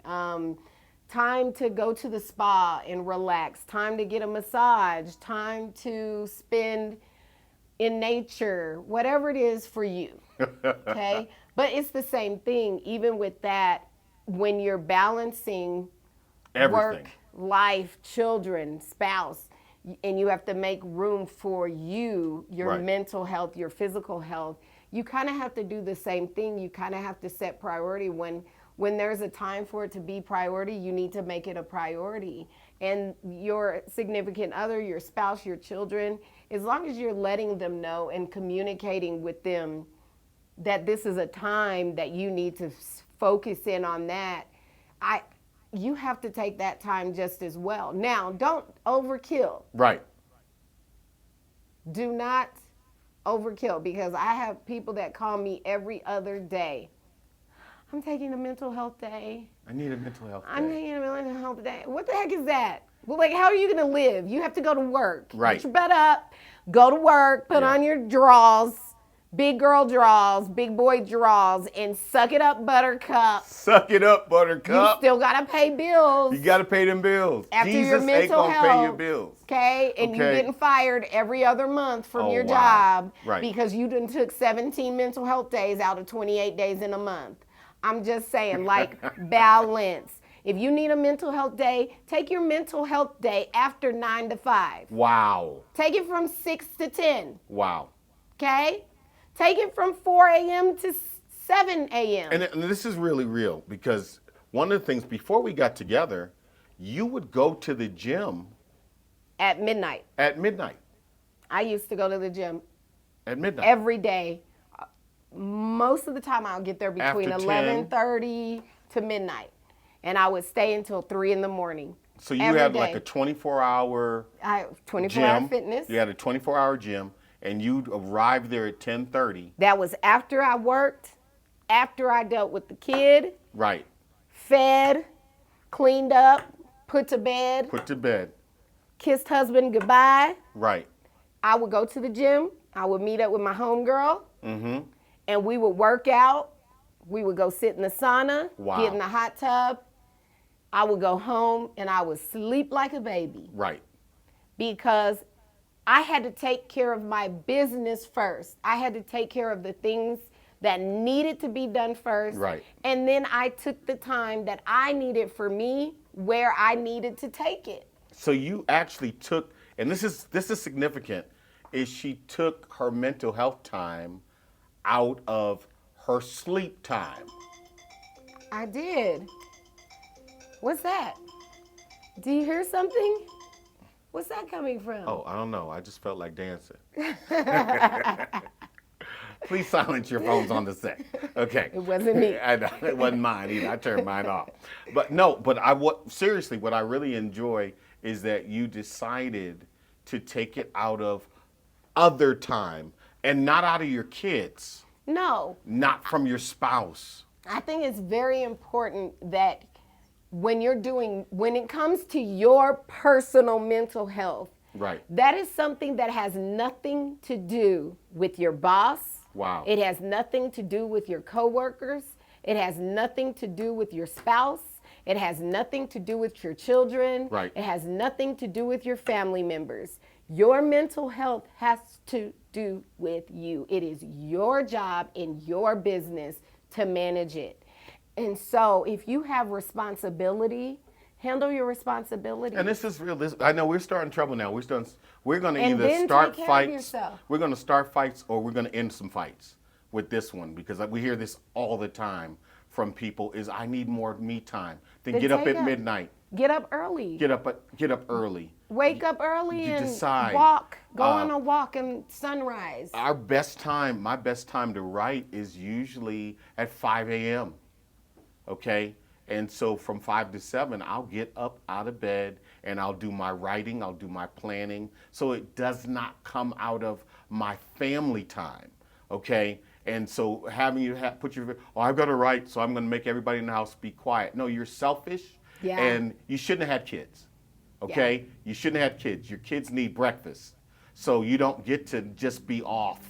Time to go to the spa and relax. Time to get a massage. Time to spend in nature. Whatever it is for you. Okay? But it's the same thing. Even with that, when you're balancing everything, work, life, children, spouse, and you have to make room for your right. mental health, your physical health, you kind of have to do the same thing. You kind of have to set priority. When there's a time for it to be priority, you need to make it a priority. And your significant other, your spouse, your children, as long as you're letting them know and communicating with them that this is a time that you need to focus in on that, you have to take that time just as well. Now, don't overkill. Right. Do not overkill, because I have people that call me every other day. I'm taking a mental health day. I need a mental health day. I'm taking a mental health day. What the heck is that? Well, how are you going to live? You have to go to work. Right. Get your butt up, go to work, put on your drawers, big girl draws, big boy draws, and suck it up, Buttercup. Suck it up, You Buttercup. still gotta pay bills. You got to pay them bills. After Jesus your ain't mental going to pay your health, bills. Okay, and you Okay. getting fired every other month from Oh, your wow. job Right. because you done took 17 mental health days out of 28 days in a month. I'm just saying, like, balance. If you need a mental health day, take your mental health day after 9 to 5. Wow. Take it from 6 to 10, Wow. okay? Take it from 4 a.m. to 7 a.m. And this is really real because one of the things before we got together, you would go to the gym At midnight. at midnight. I used to go to the gym At midnight. every day. Most of the time I'll get there between After 10. 11:30 to midnight. And I would stay until 3 in the morning. So you every had day. like a 24-hour 24-hour gym. fitness. You had a 24-hour gym, and you'd arrive there at 10:30. That was after I worked, after I dealt with the kid, Right. fed, cleaned up, put to bed, Put to bed. kissed husband goodbye. Right. I would go to the gym. I would meet up with my homegirl. Mm-hmm. And we would work out. We would go sit in the sauna, Wow. get in the hot tub. I would go home and I would sleep like a baby Right. because I had to take care of my business first. I had to take care of the things that needed to be done first. Right. And then I took the time that I needed for me where I needed to take it. So you actually took, and this is significant, is she took her mental health time out of her sleep time. I did. What's that? Do you hear something? What's that coming from? Oh, I don't know. I just felt like dancing. Please silence your phones on the set. Okay. It wasn't me. I know, it wasn't mine either. I turned mine off. But no, but seriously, what I really enjoy is that you decided to take it out of other time and not out of your kids, No. not from your spouse. I think it's very important that when it comes to your personal mental health, Right. that is something that has nothing to do with your boss. Wow. It has nothing to do with your coworkers. It has nothing to do with your spouse. It has nothing to do with your children. Right. It has nothing to do with your family members. Your mental health has to do with you. It is your job in your business to manage it. And so if you have responsibility, handle your responsibility. And this is real. I know we're starting trouble now. We're going to And either then start take care of fights. yourself. We're going to start fights, or we're going to end some fights with this one because we hear this all the time from people: is I need more me time. Then get up take at midnight. Get up early. Get up early. Wake up early you and decide, walk. Go on a walk and sunrise. My best time to write is usually at 5 a.m. Okay? And so from 5 to 7, I'll get up out of bed and I'll do my writing, I'll do my planning. So it does not come out of my family time. Okay? And so having you put I've got to write, so I'm going to make everybody in the house be quiet. No, you're selfish. Yeah. And you shouldn't have had kids. Okay? Yeah. You shouldn't have had kids. Your kids need breakfast. So you don't get to just be off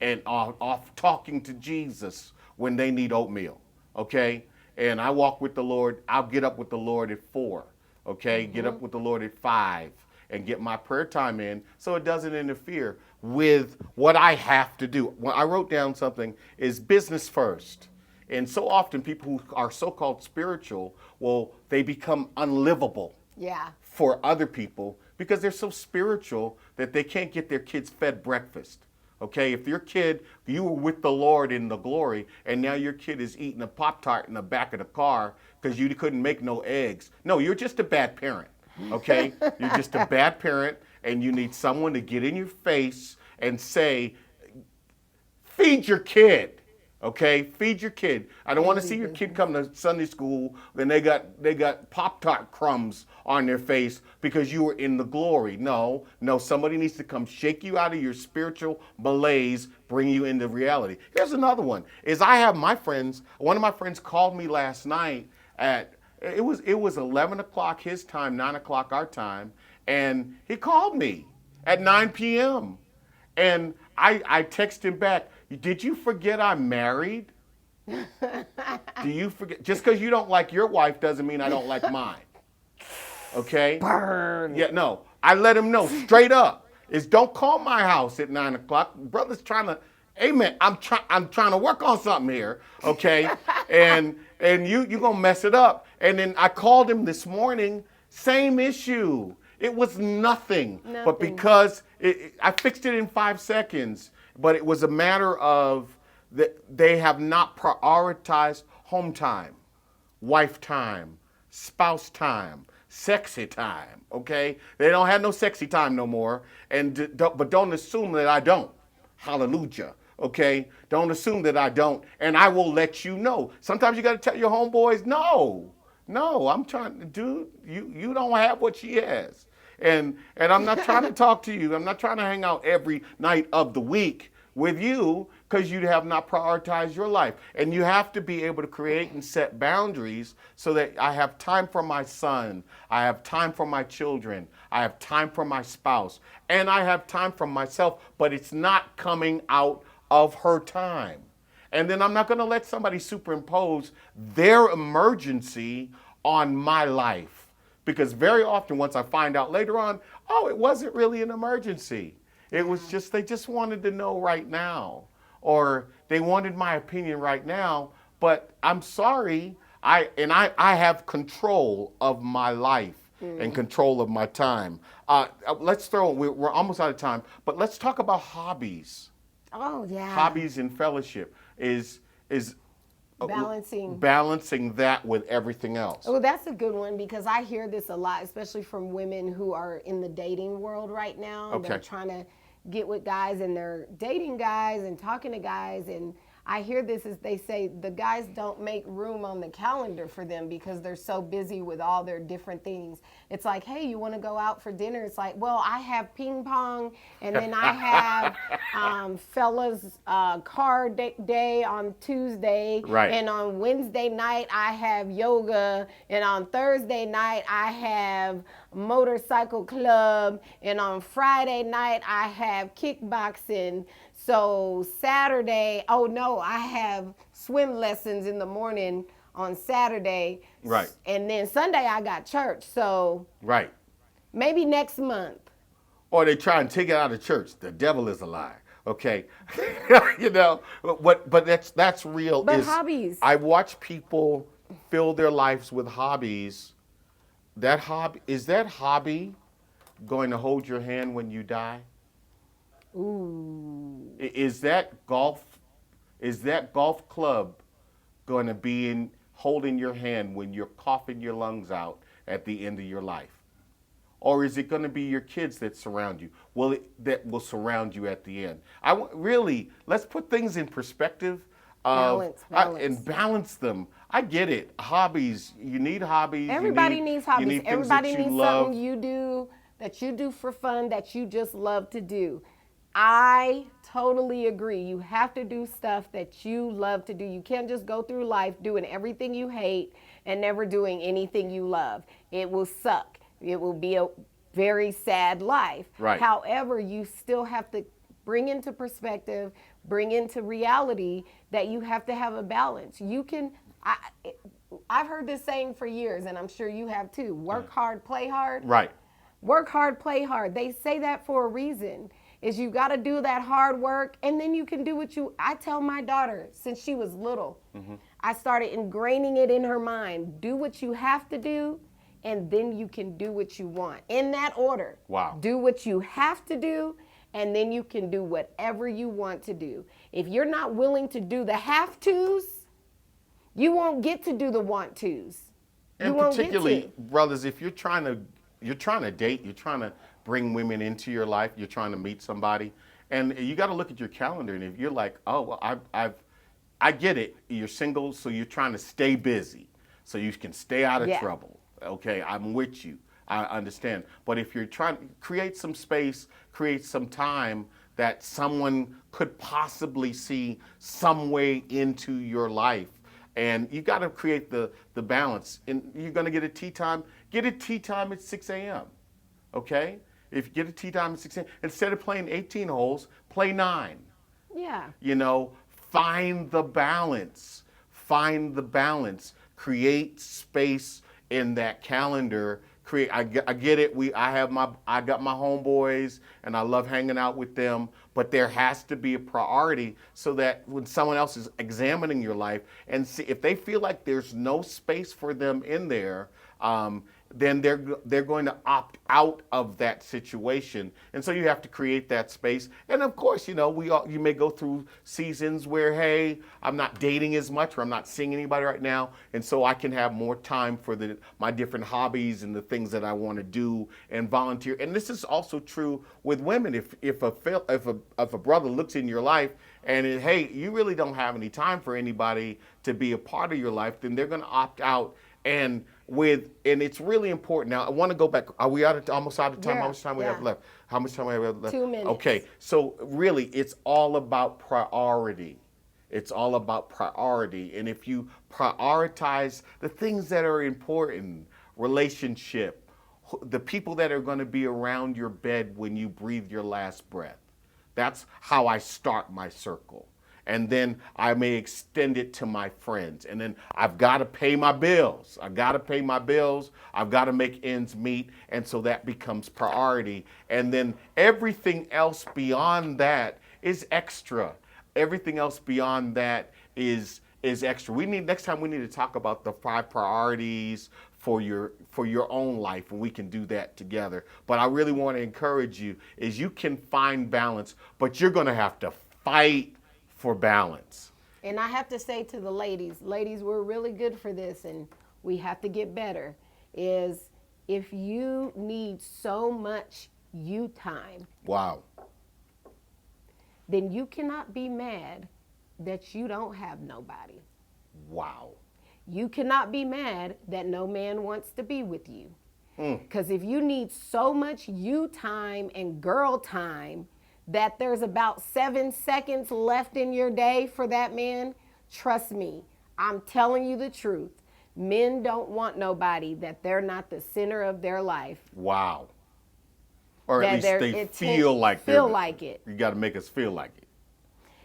and off talking to Jesus when they need oatmeal. Okay? And I walk with the Lord. I'll get up with the Lord at 4. Okay? Get up with the Lord at 5 and get my prayer time in so it doesn't interfere with what I have to do. When I wrote down something is business first. And so often people who are so-called spiritual, well, they become unlivable Yeah. for other people because they're so spiritual that they can't get their kids fed breakfast. Okay, if you were with the Lord in the glory, and now your kid is eating a Pop-Tart in the back of the car because you couldn't make no eggs. No, you're just a bad parent. Okay, you're just a bad parent, and you need someone to get in your face and say, feed your kid. Okay, feed your kid. I don't want to see your kid come to Sunday school and they got Pop-Tart crumbs on their face because you were in the glory. No, somebody needs to come shake you out of your spiritual malaise, bring you into reality. Here's another one. One of my friends called me last night it was 11 o'clock his time, 9 o'clock our time, and he called me at 9 p.m. And I texted him back, Did you forget I'm married? Do you forget? Just because you don't like your wife doesn't mean I don't like mine. Okay? Burn. Yeah, no. I let him know straight up. Is don't call my house at 9 o'clock. Brother's trying to, amen. I'm trying to work on something here. Okay? and you gonna mess it up. And then I called him this morning, same issue. It was nothing. But because I fixed it in 5 seconds, but it was a matter of that they have not prioritized home time, wife time, spouse time, sexy time, okay? They don't have no sexy time no more, but don't assume that I don't. Hallelujah, okay? Don't assume that I don't, and I will let you know. Sometimes you got to tell your homeboys, no, I'm trying to, dude, you don't have what she has. And I'm not trying to talk to you. I'm not trying to hang out every night of the week with you because you have not prioritized your life. And you have to be able to create and set boundaries so that I have time for my son, I have time for my children, I have time for my spouse, and I have time for myself, but it's not coming out of her time. And then I'm not going to let somebody superimpose their emergency on my life. Because very often, once I find out later on, oh, it wasn't really an emergency. It was just, they just wanted to know right now. Or they wanted my opinion right now. But I'm sorry, I have control of my life and control of my time. We're almost out of time, but let's talk about hobbies. Oh, yeah. Hobbies and fellowship is balancing that with everything else. Oh, that's a good one because I hear this a lot, especially from women who are in the dating world right now. Okay. They're trying to get with guys and they're dating guys and talking to guys, and I hear this as they say the guys don't make room on the calendar for them because they're so busy with all their different things. It's like, hey, you want to go out for dinner? It's like, well, I have ping pong, and then I have fellas card day on Tuesday, right. And on Wednesday night I have yoga, and on Thursday night I have motorcycle club, and on Friday night I have kickboxing. So Saturday, oh no, I have swim lessons in the morning on Saturday. Right. And then Sunday I got church. So right. Maybe next month. Or they try and take it out of church. The devil is a lie. Okay. You know, but that's real. But hobbies. I watch people fill their lives with hobbies. Is that hobby going to hold your hand when you die? Ooh. Is that golf club going to be holding your hand when you're coughing your lungs out at the end of your life? Or is it going to be your kids that surround you? That will surround you at the end? Let's put things in perspective. Balance. And balance them. I get it. Hobbies. You need hobbies. Everybody needs hobbies. Everybody needs love. something that you do for fun, that you just love to do. I totally agree. You have to do stuff that you love to do. You can't just go through life doing everything you hate and never doing anything you love. It will suck. It will be a very sad life. Right. However, you still have to bring into perspective, bring into reality that you have to have a balance. I've heard this saying for years, and I'm sure you have too. Work hard, play hard. Right. Work hard, play hard. They say that for a reason. Is you got to do that hard work, and then you can do I tell my daughter since she was little, I started ingraining it in her mind. Do what you have to do, and then you can do what you want. In that order. Wow. Do what you have to do, and then you can do whatever you want to do. If you're not willing to do the have-tos, you won't get to do the want-tos. And particularly, brothers, if you're trying to date, you're trying to bring women into your life, you're trying to meet somebody, and you got to look at your calendar. And if you're like, oh, well, I get it. You're single, so you're trying to stay busy, so you can stay out of trouble. Okay, I'm with you. I understand. But if you're trying to create some space, create some time that someone could possibly see some way into your life, and you got to create the balance. And you're going to get a tea time at 6 a.m. Okay? If you get a tea time at 6 a.m., instead of playing 18 holes, play 9. Yeah. You know, find the balance. Find the balance. Create space in that calendar. I get it. I got my homeboys and I love hanging out with them, but there has to be a priority so that when someone else is examining your life and see if they feel like there's no space for them in there, then they're going to opt out of that situation, and so you have to create that space. And of course, you know, you may go through seasons where, hey, I'm not dating as much, or I'm not seeing anybody right now, and so I can have more time for my different hobbies and the things that I want to do and volunteer. And this is also true with women. If a brother looks in your life and hey, you really don't have any time for anybody to be a part of your life, then they're going to opt out. And it's really important. Now, I want to go back. Are we almost out of time? Yeah, How much time we have left? How much time we have left? 2 minutes. Okay, so really, it's all about priority. It's all about priority. And if you prioritize the things that are important, relationship, the people that are going to be around your bed when you breathe your last breath. That's how I start my circle. And then I may extend it to my friends. And then I've got to pay my bills. I've got to pay my bills. I've got to make ends meet. And so that becomes priority. And then everything else beyond that is extra. Everything else beyond that is extra. Next time we need to talk about the 5 priorities for your own life, and we can do that together. But I really want to encourage you is you can find balance, but you're going to have to fight for balance. And I have to say to the ladies, we're really good for this and we have to get better, is if you need so much you time, Wow. then you cannot be mad that you don't have nobody. Wow. You cannot be mad that no man wants to be with you. Because if you need so much you time and girl time that there's about 7 seconds left in your day for that man, trust me, I'm telling you the truth. Men don't want nobody that they're not the center of their life. Wow. Or at That least they feel like it. You got to make us feel like it.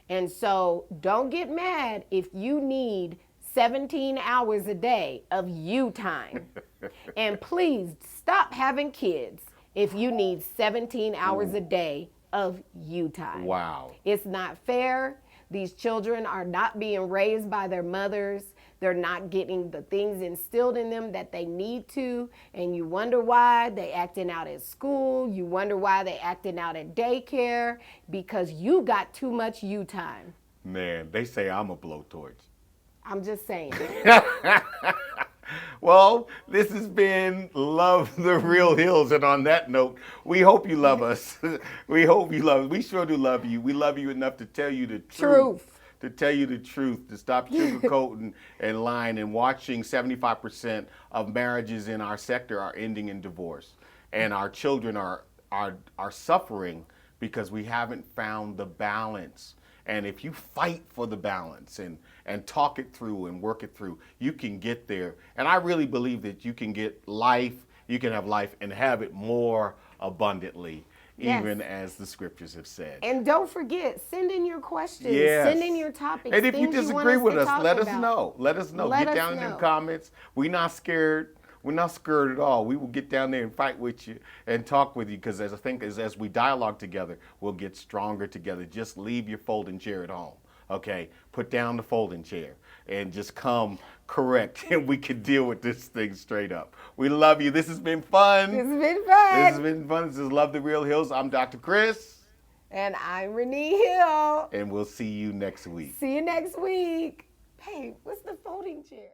And so don't get mad if you need 17 hours a day of you time. And please stop having kids if you need 17 hours a day of you time. Wow. It's not fair. These children are not being raised by their mothers. They're not getting the things instilled in them that they need to. And you wonder why they acting out at school. You wonder why they acting out at daycare, because you got too much you time. Man, they say I'm a blowtorch. I'm just saying. Well, this has been Love the Real Hills. And on that note, we hope you love us. We hope you love us. We sure do love you. We love you enough to tell you the truth. To tell you the truth, to stop sugarcoating and lying. And watching 75% of marriages in our sector are ending in divorce. And our children are suffering because we haven't found the balance. And if you fight for the balance and talk it through and work it through, you can get there. And I really believe that you can get life, you can have life and have it more abundantly, even as the scriptures have said. And don't forget, send in your questions, Yes. send in your topics. And if you things disagree want with to us, talk let us about. know. Let us know. Let Get us down in know. them comments. We're not scared. We're not scared at all. We will get down there and fight with you and talk with you, because as we dialogue together, we'll get stronger together. Just leave your folding chair at home, okay? Put down the folding chair and just come correct, and we can deal with this thing straight up. We love you. This has been fun. This has been fun. This has been fun. This is Love the Real Hills. I'm Dr. Chris. And I'm Renee Hill. And we'll see you next week. See you next week. Hey, what's the folding chair?